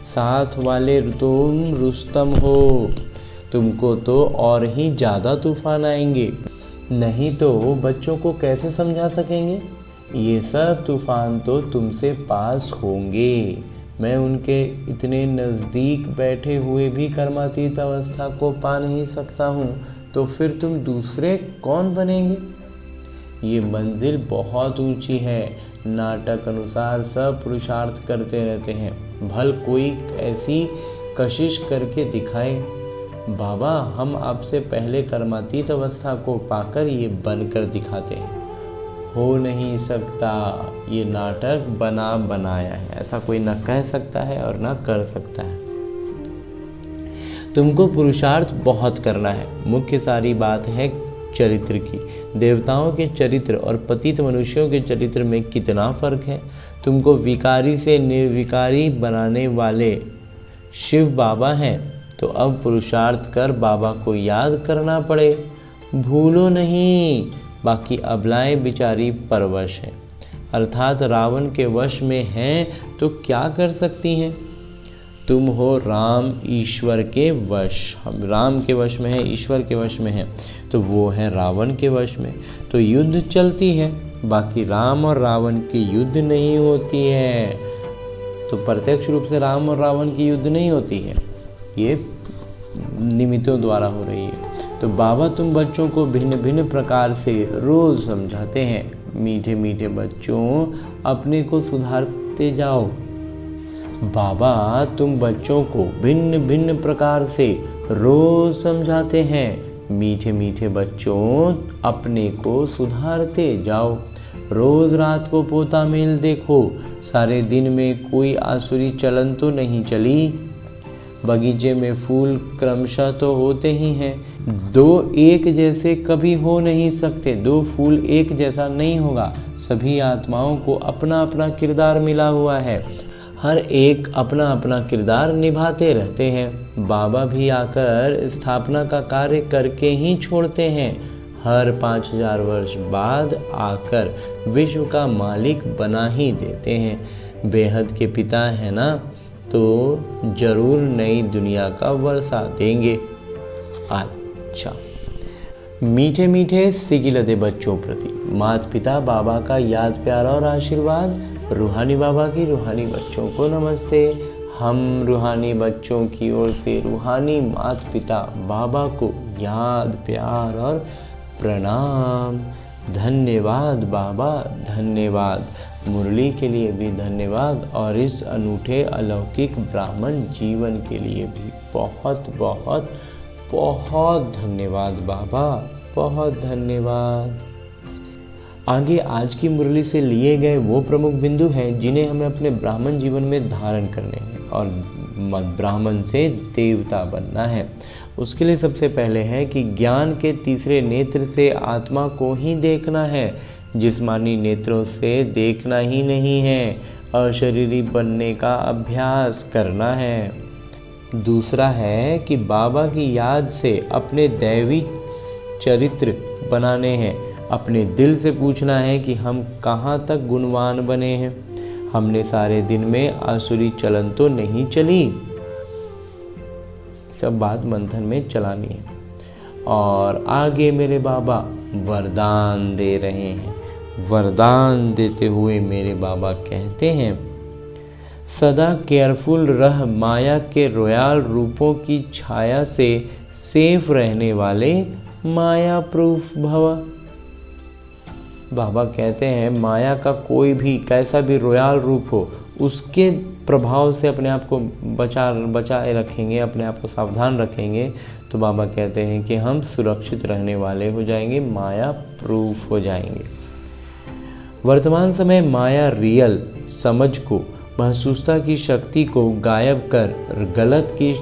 साथ वाले तुम रुस्तम हो, तुमको तो और ही ज़्यादा तूफान आएंगे। नहीं तो बच्चों को कैसे समझा सकेंगे? ये सब तूफान तो तुमसे पास होंगे। मैं उनके इतने नज़दीक बैठे हुए भी कर्मातीत अवस्था को पा नहीं सकता हूँ, तो फिर तुम दूसरे कौन बनेंगे? ये मंजिल बहुत ऊंची है। नाटक अनुसार सब पुरुषार्थ करते रहते हैं, भल कोई ऐसी कशिश करके दिखाए। बाबा हम आपसे पहले कर्मातीत अवस्था को पाकर ये बनकर दिखाते हैं। हो नहीं सकता, ये नाटक बना बनाया है, ऐसा कोई न कह सकता है और न कर सकता है। तुमको पुरुषार्थ बहुत करना है। मुख्य सारी बात है चरित्र की। देवताओं के चरित्र और पतित मनुष्यों के चरित्र में कितना फर्क है। तुमको विकारी से निर्विकारी बनाने वाले शिव बाबा हैं, तो अब पुरुषार्थ कर बाबा को याद करना पड़े। भूलो नहीं, बाकी अबलाएं बेचारी परवश हैं, अर्थात रावण के वश में हैं तो क्या कर सकती हैं। तुम हो राम ईश्वर के वश, हम राम के वश में हैं, ईश्वर के वश में हैं, तो वो है रावण के वश में। तो युद्ध चलती है, बाकी राम और रावण की युद्ध नहीं होती है। तो प्रत्यक्ष रूप से राम और रावण की युद्ध नहीं होती है, ये निमित्तों द्वारा हो रही है। तो बाबा तुम बच्चों को भिन्न भिन्न प्रकार से रोज़ समझाते हैं, मीठे मीठे बच्चों अपने को सुधारते जाओ। बाबा तुम बच्चों को भिन्न भिन्न प्रकार से रोज समझाते हैं, मीठे मीठे बच्चों अपने को सुधारते जाओ। रोज रात को पोता मेल देखो, सारे दिन में कोई आसुरी चलन तो नहीं चली। बगीचे में फूल क्रमशः तो होते ही हैं, दो एक जैसे कभी हो नहीं सकते, दो फूल एक जैसा नहीं होगा। सभी आत्माओं को अपना अपना किरदार मिला हुआ है, हर एक अपना अपना किरदार निभाते रहते हैं। बाबा भी आकर स्थापना का कार्य करके ही छोड़ते हैं, हर 5000 वर्ष बाद आकर विश्व का मालिक बना ही देते हैं। बेहद के पिता है ना, तो जरूर नई दुनिया का वर्षा देंगे। अच्छा, मीठे मीठे सिकिलते बच्चों प्रति माता पिता बाबा का याद प्यार और आशीर्वाद। रूहानी बाबा की रूहानी बच्चों को नमस्ते। हम रूहानी बच्चों की ओर से रूहानी माता पिता बाबा को याद प्यार और प्रणाम। धन्यवाद बाबा, धन्यवाद। मुरली के लिए भी धन्यवाद और इस अनूठे अलौकिक ब्राह्मण जीवन के लिए भी बहुत बहुत बहुत धन्यवाद बाबा, बहुत धन्यवाद। आगे आज की मुरली से लिए गए वो प्रमुख बिंदु हैं जिन्हें हमें अपने ब्राह्मण जीवन में धारण करने हैं और ब्राह्मण से देवता बनना है। उसके लिए सबसे पहले है कि ज्ञान के तीसरे नेत्र से आत्मा को ही देखना है, जिस्मानी नेत्रों से देखना ही नहीं है। अशरीरी बनने का अभ्यास करना है। दूसरा है कि बाबा की याद से अपने दैवी चरित्र बनाने हैं। अपने दिल से पूछना है कि हम कहाँ तक गुणवान बने हैं। हमने सारे दिन में आसुरी चलन तो नहीं चली। सब बात मंथन में चलानी है। और आगे मेरे बाबा वरदान दे रहे हैं। वरदान देते हुए मेरे बाबा कहते हैं, सदा केयरफुल रह, माया के रोयाल रूपों की छाया से सेफ रहने वाले माया प्रूफ भव। बाबा कहते हैं माया का कोई भी कैसा भी रोयाल रूप हो, उसके प्रभाव से अपने आप को बचाए रखेंगे, अपने आप को सावधान रखेंगे, तो बाबा कहते हैं कि हम सुरक्षित रहने वाले हो जाएंगे, माया प्रूफ हो जाएंगे। वर्तमान समय माया रियल समझ को, महसूसता की शक्ति को गायब कर गलत की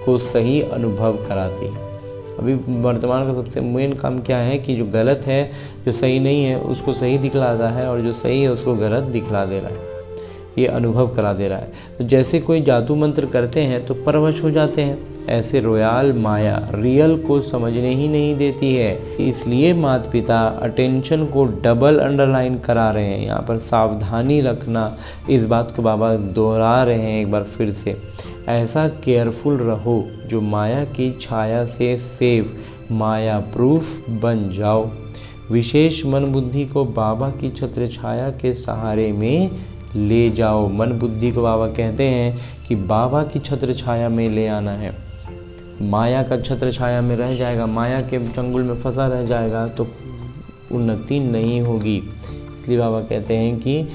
को सही अनुभव कराती है। अभी वर्तमान का सबसे मेन काम क्या है कि जो गलत है, जो सही नहीं है, उसको सही दिखलाता है और जो सही है उसको गलत दिखला दे रहा है, ये अनुभव करा दे रहा है। तो जैसे कोई जादू मंत्र करते हैं तो परवश हो जाते हैं, ऐसे रोयाल माया रियल को समझने ही नहीं देती है। इसलिए माता पिता अटेंशन को डबल अंडरलाइन करा रहे हैं, यहाँ पर सावधानी रखना, इस बात को बाबा दोहरा रहे हैं एक बार फिर से। ऐसा केयरफुल रहो जो माया की छाया से सेफ माया प्रूफ बन जाओ। विशेष मन बुद्धि को बाबा की छत्र छाया के सहारे में ले जाओ। मन बुद्धि को बाबा कहते हैं कि बाबा की छत्र छाया में ले आना है। माया का छत्र छाया में रह जाएगा, माया के चंगुल में फंसा रह जाएगा तो उन्नति नहीं होगी। इसलिए बाबा कहते हैं कि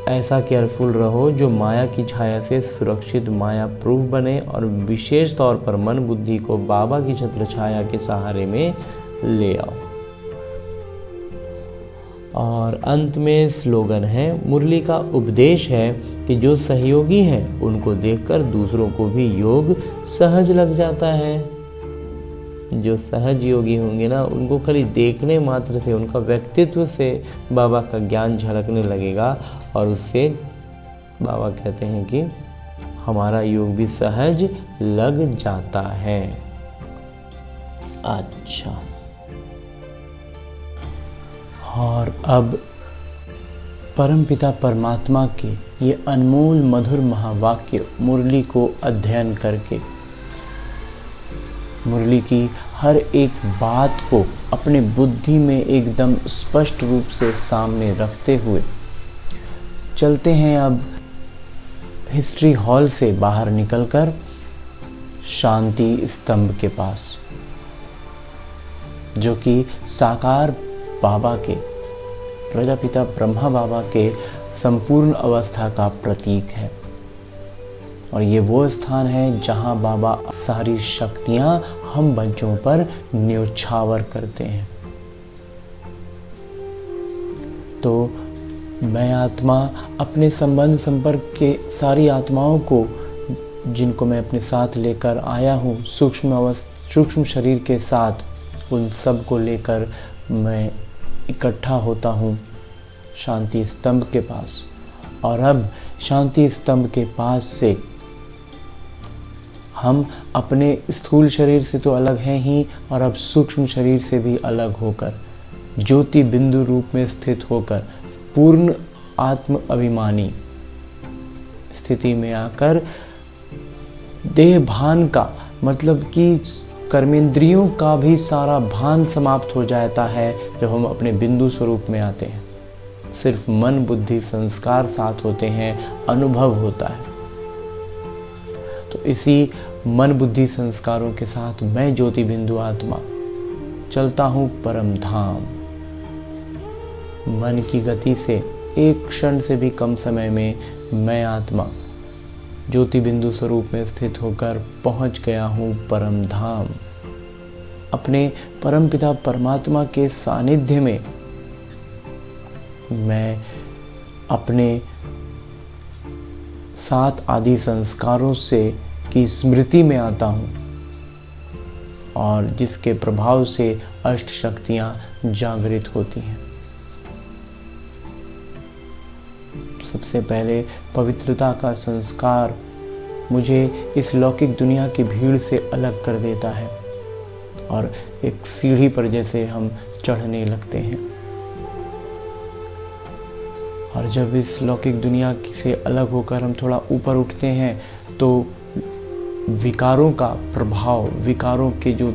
ऐसा केयरफुल रहो जो माया की छाया से सुरक्षित माया प्रूफ बने और विशेष तौर पर मन बुद्धि को बाबा की छत्र छाया के सहारे में ले आओ। और अंत में स्लोगन है, मुरली का उपदेश है कि जो सहयोगी हैं उनको देखकर दूसरों को भी योग सहज लग जाता है। जो सहज योगी होंगे ना, उनको खाली देखने मात्र से, उनका व्यक्तित्व से बाबा का ज्ञान झलकने लगेगा और उससे बाबा कहते हैं कि हमारा योग भी सहज लग जाता है। अच्छा, और अब परमपिता परमात्मा के ये अनमोल मधुर महावाक्य मुरली को अध्ययन करके, मुरली की हर एक बात को अपने बुद्धि में एकदम स्पष्ट रूप से सामने रखते हुए चलते हैं अब हिस्ट्री हॉल से बाहर निकलकर शांति स्तंभ के पास, जो कि साकार बाबा के, प्रजापिता ब्रह्मा बाबा के संपूर्ण अवस्था का प्रतीक है। और ये वो स्थान है जहाँ बाबा सारी शक्तियाँ हम बच्चों पर न्योछावर करते हैं। तो मैं आत्मा अपने संबंध संपर्क के सारी आत्माओं को, जिनको मैं अपने साथ लेकर आया हूँ सूक्ष्म शरीर के साथ, उन सब को लेकर मैं इकट्ठा होता हूँ शांति स्तंभ के पास। और अब शांति स्तंभ के पास से हम अपने स्थूल शरीर से तो अलग हैं ही, और अब सूक्ष्म शरीर से भी अलग होकर ज्योति बिंदु रूप में स्थित होकर पूर्ण आत्म अभिमानी स्थिति में आकर देह भान का, मतलब कि कर्मेंद्रियों का भी सारा भान समाप्त हो जाता है जब हम अपने बिंदु स्वरूप में आते हैं। सिर्फ मन बुद्धि संस्कार साथ होते हैं, अनुभव होता है। तो इसी मन बुद्धि संस्कारों के साथ मैं ज्योति बिंदु आत्मा चलता हूँ परम धाम। मन की गति से एक क्षण से भी कम समय में मैं आत्मा ज्योति बिंदु स्वरूप में स्थित होकर पहुंच गया हूँ परम धाम। अपने परम पिता परमात्मा के सानिध्य में मैं अपने 7 आदि संस्कारों से की स्मृति में आता हूँ, और जिसके प्रभाव से अष्ट शक्तियाँ जागृत होती हैं। सबसे पहले पवित्रता का संस्कार मुझे इस लौकिक दुनिया की भीड़ से अलग कर देता है, और एक सीढ़ी पर जैसे हम चढ़ने लगते हैं। और जब इस लौकिक दुनिया से अलग होकर हम थोड़ा ऊपर उठते हैं तो विकारों का प्रभाव, विकारों के जो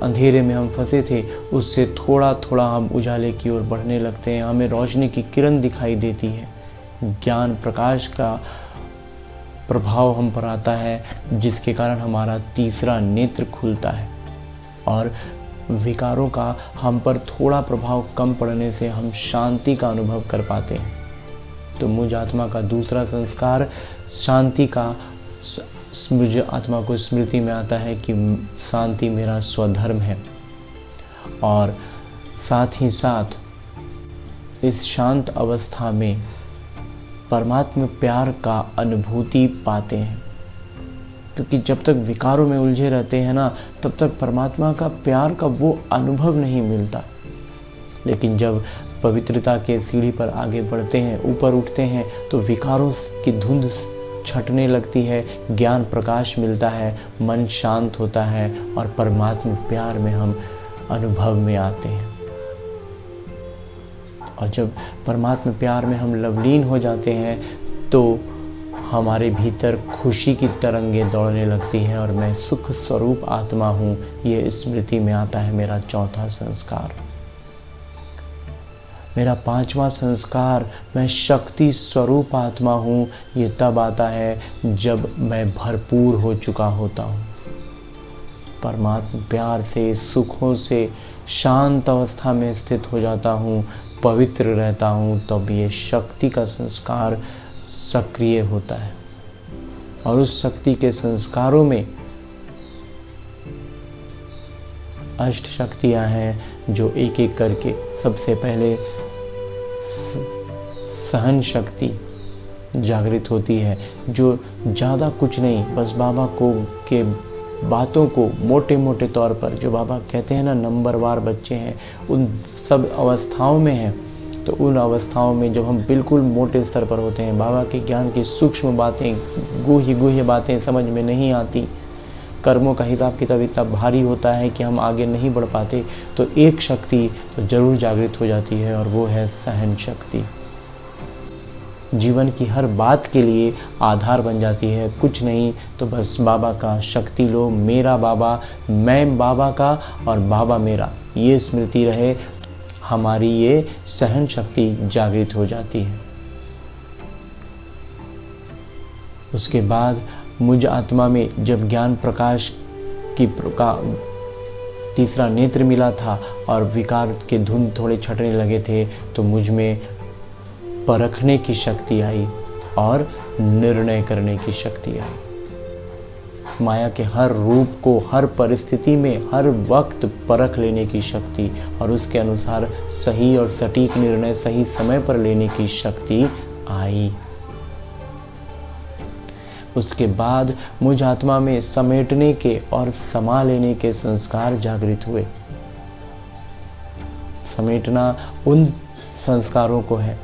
अंधेरे में हम फंसे थे उससे थोड़ा थोड़ा हम उजाले की ओर बढ़ने लगते हैं। हमें रोशनी की किरण दिखाई देती है, ज्ञान प्रकाश का प्रभाव हम पर आता है, जिसके कारण हमारा तीसरा नेत्र खुलता है। और विकारों का हम पर थोड़ा प्रभाव कम पड़ने से हम शांति का अनुभव कर पाते हैं। तो मुझ आत्मा का दूसरा संस्कार शांति का, मुझे आत्मा को स्मृति में आता है कि शांति मेरा स्वधर्म है। और साथ ही साथ इस शांत अवस्था में परमात्मा प्यार का अनुभूति पाते हैं, क्योंकि जब तक विकारों में उलझे रहते हैं ना, तब तक परमात्मा का प्यार का वो अनुभव नहीं मिलता। लेकिन जब पवित्रता के सीढ़ी पर आगे बढ़ते हैं, ऊपर उठते हैं, तो विकारों की धुंध छटने लगती है, ज्ञान प्रकाश मिलता है, मन शांत होता है, और परमात्मा प्यार में हम अनुभव में आते हैं। और जब परमात्मा प्यार में हम लवलीन हो जाते हैं तो हमारे भीतर खुशी की तरंगें दौड़ने लगती हैं, और मैं सुख स्वरूप आत्मा हूँ, ये स्मृति में आता है मेरा चौथा संस्कार। मेरा पांचवा संस्कार, मैं शक्ति स्वरूप आत्मा हूँ, ये तब आता है जब मैं भरपूर हो चुका होता हूँ। परमात्मा प्यार से, सुखों से शांत अवस्था में स्थित हो जाता हूँ, पवित्र रहता हूँ, तब ये शक्ति का संस्कार सक्रिय होता है। और उस शक्ति के संस्कारों में अष्ट शक्तियाँ हैं जो एक एक करके, सबसे पहले सहन शक्ति जागृत होती है, जो ज़्यादा कुछ नहीं, बस बाबा को के बातों को मोटे मोटे तौर पर, जो बाबा कहते हैं ना नंबरवार बच्चे हैं, उन सब अवस्थाओं में हैं। तो उन अवस्थाओं में जब हम बिल्कुल मोटे स्तर पर होते हैं, बाबा के ज्ञान की सूक्ष्म बातें, गुह्य बातें समझ में नहीं आती, कर्मों का हिसाब किताब इतना भारी होता है कि हम आगे नहीं बढ़ पाते, तो एक शक्ति तो ज़रूर जागृत हो जाती है और वो है सहन शक्ति। जीवन की हर बात के लिए आधार बन जाती है। कुछ नहीं तो बस बाबा का शक्ति लो, मेरा बाबा, मैं बाबा का और बाबा मेरा, ये स्मृति रहे, हमारी ये सहन शक्ति जागृत हो जाती है। उसके बाद मुझ आत्मा में जब ज्ञान प्रकाश की तीसरा नेत्र मिला था और विकार के धुंध थोड़े छटने लगे थे, तो मुझ में परखने की शक्ति आई और निर्णय करने की शक्ति आई। माया के हर रूप को हर परिस्थिति में हर वक्त परख लेने की शक्ति और उसके अनुसार सही और सटीक निर्णय सही समय पर लेने की शक्ति आई। उसके बाद मुझ आत्मा में समेटने के और समा लेने के संस्कार जागृत हुए। समेटना उन संस्कारों को है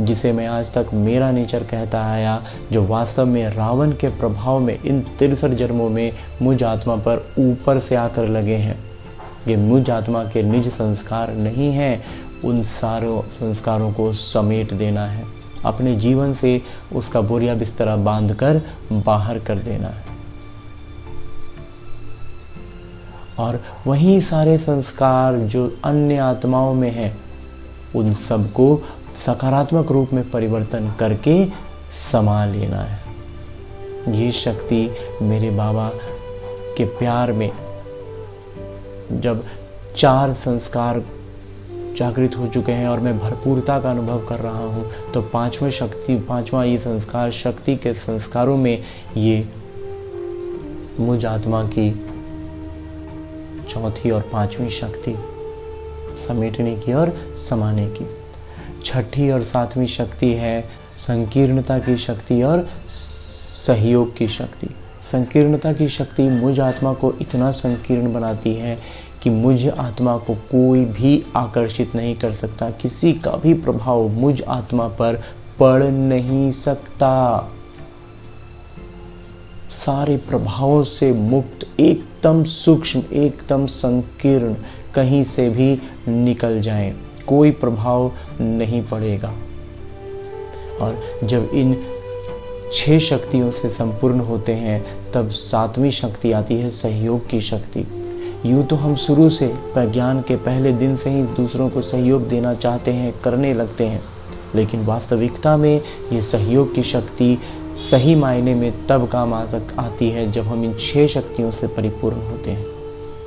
जिसे मैं आज तक मेरा नेचर कहता आया, जो वास्तव में रावण के प्रभाव में इन 63 जन्मों में मुझ आत्मा पर ऊपर से आकर लगे हैं। ये मुझ आत्मा के निज संस्कार नहीं हैं। उन सारों संस्कारों को समेट देना है, अपने जीवन से उसका बोरिया बिस्तरा बांधकर बाहर कर देना है। और वही सारे संस्कार जो अन्य आत्माओं में हैं, उन सबको सकारात्मक रूप में परिवर्तन करके समा लेना है। ये शक्ति मेरे बाबा के प्यार में जब 4 संस्कार जागृत हो चुके हैं और मैं भरपूरता का अनुभव कर रहा हूँ, तो पांचवा ये संस्कार शक्ति के संस्कारों में ये मुझ आत्मा की चौथी और 5वीं शक्ति समेटने की और समाने की। छठी और 7वीं शक्ति है संकीर्णता की शक्ति और सहयोग की शक्ति। संकीर्णता की शक्ति मुझ आत्मा को इतना संकीर्ण बनाती है कि मुझ आत्मा को कोई भी आकर्षित नहीं कर सकता, किसी का भी प्रभाव मुझ आत्मा पर पड़ नहीं सकता। सारे प्रभावों से मुक्त, एकदम सूक्ष्म, एकदम संकीर्ण, कहीं से भी निकल जाएं, कोई प्रभाव नहीं पड़ेगा। और जब इन 6 शक्तियों से संपूर्ण होते हैं, तब 7वीं शक्ति आती है सहयोग की शक्ति। यूँ तो हम शुरू से प्रज्ञान के पहले दिन से ही दूसरों को सहयोग देना चाहते हैं, करने लगते हैं, लेकिन वास्तविकता में ये सहयोग की शक्ति सही मायने में तब काम आती है जब हम इन 6 शक्तियों से परिपूर्ण होते हैं।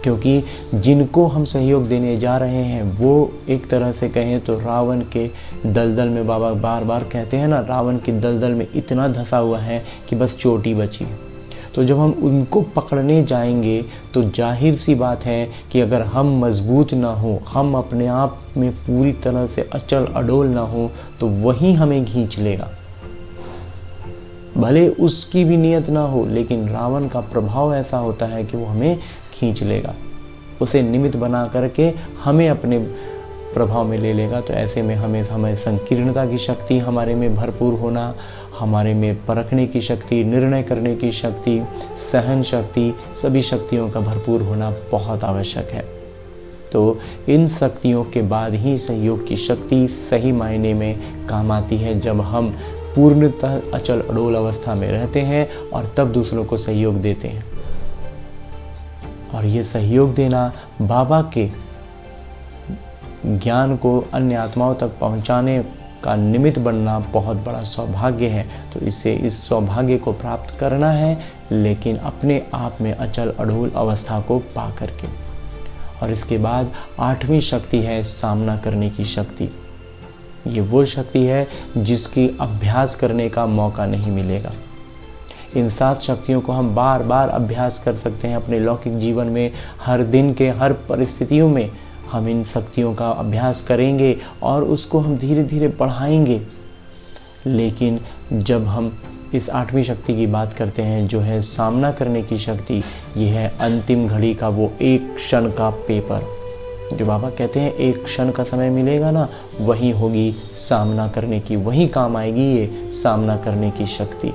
क्योंकि जिनको हम सहयोग देने जा रहे हैं वो एक तरह से कहें तो रावण के दलदल में, बाबा बार बार कहते हैं ना, रावण के दलदल में इतना धंसा हुआ है कि बस चोटी बची है। तो जब हम उनको पकड़ने जाएंगे तो जाहिर सी बात है कि अगर हम मजबूत ना हो, हम अपने आप में पूरी तरह से अचल अडोल ना हो, तो वही हमें खींच लेगा। भले उसकी भी नियत ना हो, लेकिन रावण का प्रभाव ऐसा होता है कि वो हमें खींच लेगा, उसे निमित्त बना करके हमें अपने प्रभाव में ले लेगा। तो ऐसे में हमें संकीर्णता की शक्ति हमारे में भरपूर होना, हमारे में परखने की शक्ति, निर्णय करने की शक्ति, सहन शक्ति, सभी शक्तियों का भरपूर होना बहुत आवश्यक है। तो इन शक्तियों के बाद ही सहयोग की शक्ति सही मायने में काम आती है, जब हम पूर्णतः अचल अडोल अवस्था में रहते हैं और तब दूसरों को सहयोग देते हैं। और ये सहयोग देना बाबा के ज्ञान को अन्य आत्माओं तक पहुंचाने का निमित्त बनना बहुत बड़ा सौभाग्य है। तो इस सौभाग्य को प्राप्त करना है, लेकिन अपने आप में अचल अडोल अवस्था को पा करके। और इसके बाद 8वीं शक्ति है सामना करने की शक्ति। ये वो शक्ति है जिसकी अभ्यास करने का मौका नहीं मिलेगा। इन 7 शक्तियों को हम बार बार अभ्यास कर सकते हैं अपने लौकिक जीवन में। हर दिन के हर परिस्थितियों में हम इन शक्तियों का अभ्यास करेंगे और उसको हम धीरे धीरे बढ़ाएंगे। लेकिन जब हम इस 8वीं शक्ति की बात करते हैं, जो है सामना करने की शक्ति, ये है अंतिम घड़ी का वो एक क्षण का पेपर। जो बाबा कहते हैं एक क्षण का समय मिलेगा ना, वही होगी सामना करने की, वही काम आएगी ये सामना करने की शक्ति।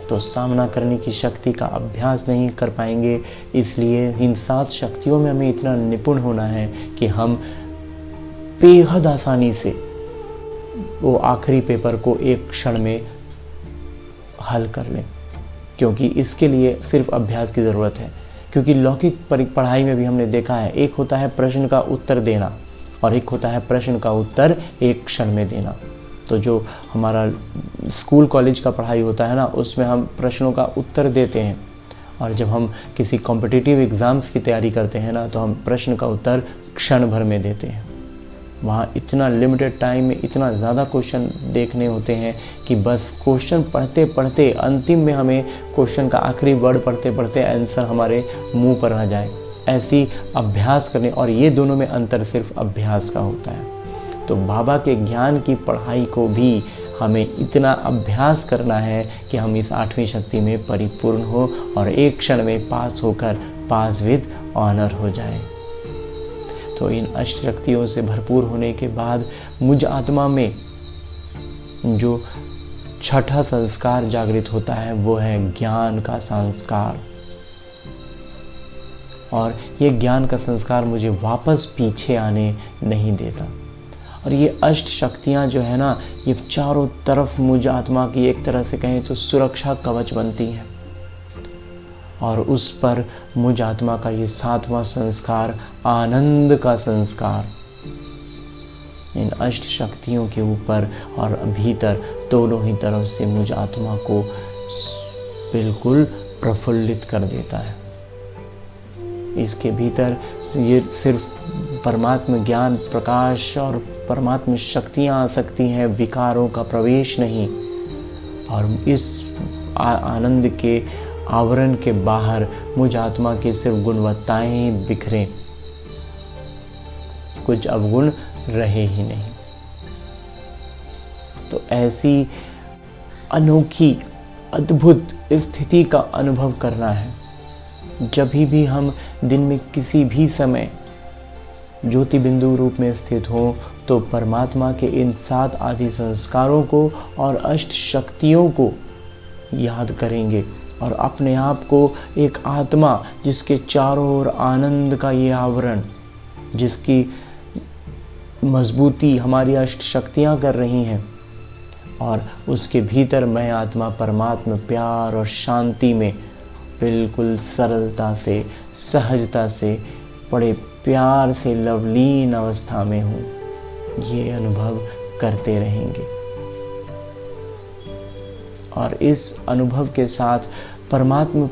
तो सामना करने की शक्ति का अभ्यास नहीं कर पाएंगे। इसलिए इन 7 शक्तियों में हमें इतना निपुण होना है कि हम बेहद आसानी से वो आखिरी पेपर को एक क्षण में हल कर लें, क्योंकि इसके लिए सिर्फ अभ्यास की ज़रूरत है। क्योंकि लौकिक पढ़ाई में भी हमने देखा है, एक होता है प्रश्न का उत्तर देना और एक होता है प्रश्न का उत्तर एक क्षण में देना। तो जो हमारा स्कूल कॉलेज का पढ़ाई होता है ना, उसमें हम प्रश्नों का उत्तर देते हैं, और जब हम किसी कॉम्पिटिटिव एग्ज़ाम्स की तैयारी करते हैं ना, तो हम प्रश्न का उत्तर क्षण भर में देते हैं। वहाँ इतना लिमिटेड टाइम में इतना ज़्यादा क्वेश्चन देखने होते हैं कि बस क्वेश्चन पढ़ते पढ़ते अंतिम में हमें क्वेश्चन का आखिरी वर्ड पढ़ते पढ़ते आंसर हमारे मुंह पर आ जाए, ऐसी अभ्यास करने। और ये दोनों में अंतर सिर्फ अभ्यास का होता है। तो बाबा के ज्ञान की पढ़ाई को भी हमें इतना अभ्यास करना है कि हम इस 8वीं शक्ति में परिपूर्ण हो और एक क्षण में पास होकर पास विद ऑनर हो जाए। तो इन अष्ट शक्तियों से भरपूर होने के बाद मुझ आत्मा में जो छठा संस्कार जागृत होता है वो है ज्ञान का संस्कार। और ये ज्ञान का संस्कार मुझे वापस पीछे आने नहीं देता। और ये अष्ट शक्तियाँ जो है ना, ये चारों तरफ मुझ आत्मा की एक तरह से कहें तो सुरक्षा कवच बनती हैं। और उस पर मुझ आत्मा का ये 7वां संस्कार, आनंद का संस्कार, इन अष्ट शक्तियों के ऊपर और भीतर दोनों ही तरफ से मुझ आत्मा को बिल्कुल प्रफुल्लित कर देता है। इसके भीतर ये सिर्फ परमात्म ज्ञान, प्रकाश और परमात्म शक्तियाँ आ सकती हैं, विकारों का प्रवेश नहीं। और इस आनंद के आवरण के बाहर मुझ आत्मा की सिर्फ गुणवत्ताएं बिखरें, कुछ अवगुण रहे ही नहीं। तो ऐसी अनोखी अद्भुत स्थिति का अनुभव करना है। जब भी हम दिन में किसी भी समय ज्योति बिंदु रूप में स्थित हों, तो परमात्मा के इन 7 आदि संस्कारों को और अष्ट शक्तियों को याद करेंगे और अपने आप को एक आत्मा जिसके चारों ओर आनंद का ये आवरण, जिसकी मजबूती हमारी अष्ट शक्तियाँ कर रही हैं, और उसके भीतर मैं आत्मा परमात्मा प्यार और शांति में बिल्कुल सरलता से, सहजता से, बड़े प्यार से लवलीन अवस्था में हूँ, ये अनुभव करते रहेंगे। और इस अनुभव के साथ परमात्मा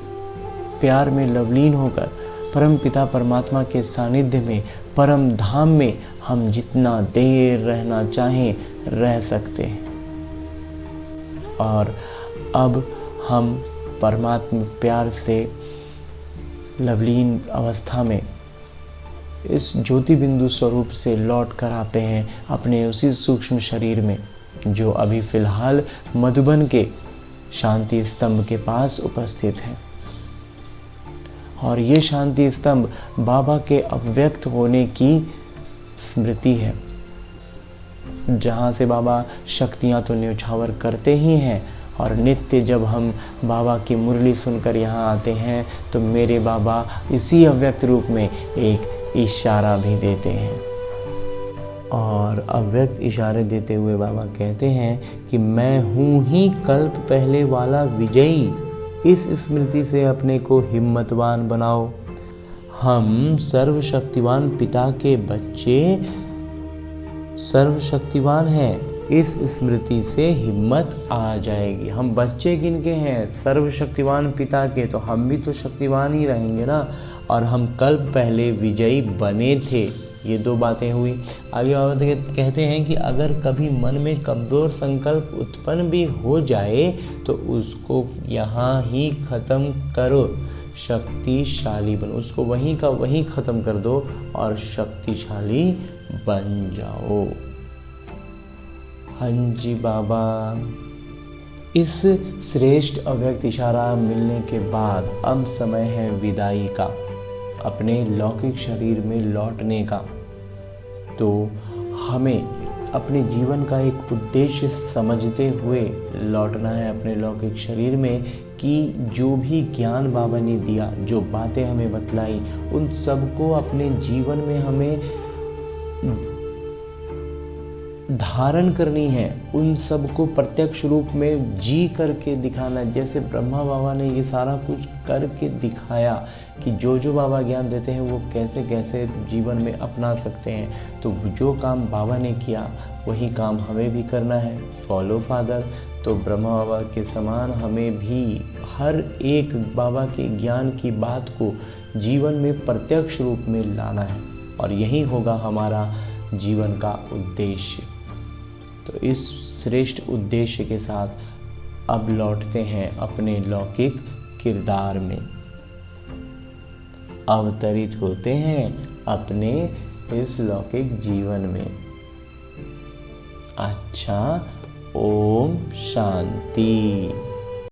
प्यार में लवलीन होकर परम पिता परमात्मा के सानिध्य में, परम धाम में हम जितना देर रहना चाहें रह सकते हैं। और अब हम परमात्मा प्यार से लवलीन अवस्था में इस ज्योति बिंदु स्वरूप से लौट कर आते हैं अपने उसी सूक्ष्म शरीर में, जो अभी फिलहाल मधुबन के शांति स्तंभ के पास उपस्थित है। और ये शांति स्तंभ बाबा के अव्यक्त होने की स्मृति है, जहाँ से बाबा शक्तियाँ तो न्यौछावर करते ही हैं, और नित्य जब हम बाबा की मुरली सुनकर यहाँ आते हैं तो मेरे बाबा इसी अव्यक्त रूप में एक इशारा भी देते हैं। और अव्यक्त इशारे देते हुए बाबा कहते हैं कि मैं हूँ ही कल्प पहले वाला विजयी। इस स्मृति से अपने को हिम्मतवान बनाओ। हम सर्वशक्तिवान पिता के बच्चे सर्वशक्तिवान हैं। इस स्मृति से हिम्मत आ जाएगी। हम बच्चे किनके हैं? सर्वशक्तिवान पिता के, तो हम भी तो शक्तिवान ही रहेंगे ना। और हम कल्प पहले विजयी बने थे। ये 2 बातें हुई। आगे बाबा कहते हैं कि अगर कभी मन में कमज़ोर संकल्प उत्पन्न भी हो जाए तो उसको यहाँ ही ख़त्म करो, शक्तिशाली बनो। उसको वहीं का वहीं ख़त्म कर दो और शक्तिशाली बन जाओ। हाँ जी बाबा। इस श्रेष्ठ अव्यक्त इशारा मिलने के बाद अब समय है विदाई का, अपने लौकिक शरीर में लौटने का। तो हमें अपने जीवन का एक उद्देश्य समझते हुए लौटना है अपने लौकिक शरीर में, कि जो भी ज्ञान बाबा ने दिया, जो बातें हमें बतलाई, उन सबको अपने जीवन में हमें धारण करनी है, उन सबको प्रत्यक्ष रूप में जी करके दिखाना। जैसे ब्रह्मा बाबा ने ये सारा कुछ करके दिखाया कि जो जो बाबा ज्ञान देते हैं वो कैसे कैसे जीवन में अपना सकते हैं। तो जो काम बाबा ने किया वही काम हमें भी करना है। Follow father. तो ब्रह्मा बाबा के समान हमें भी हर एक बाबा के ज्ञान की बात को जीवन में प्रत्यक्ष रूप में लाना है, और यही होगा हमारा जीवन का उद्देश्य। तो इस श्रेष्ठ उद्देश्य के साथ अब लौटते हैं अपने लौकिक किरदार में, अवतरित होते हैं अपने इस लौकिक जीवन में। अच्छा, ओम शांति।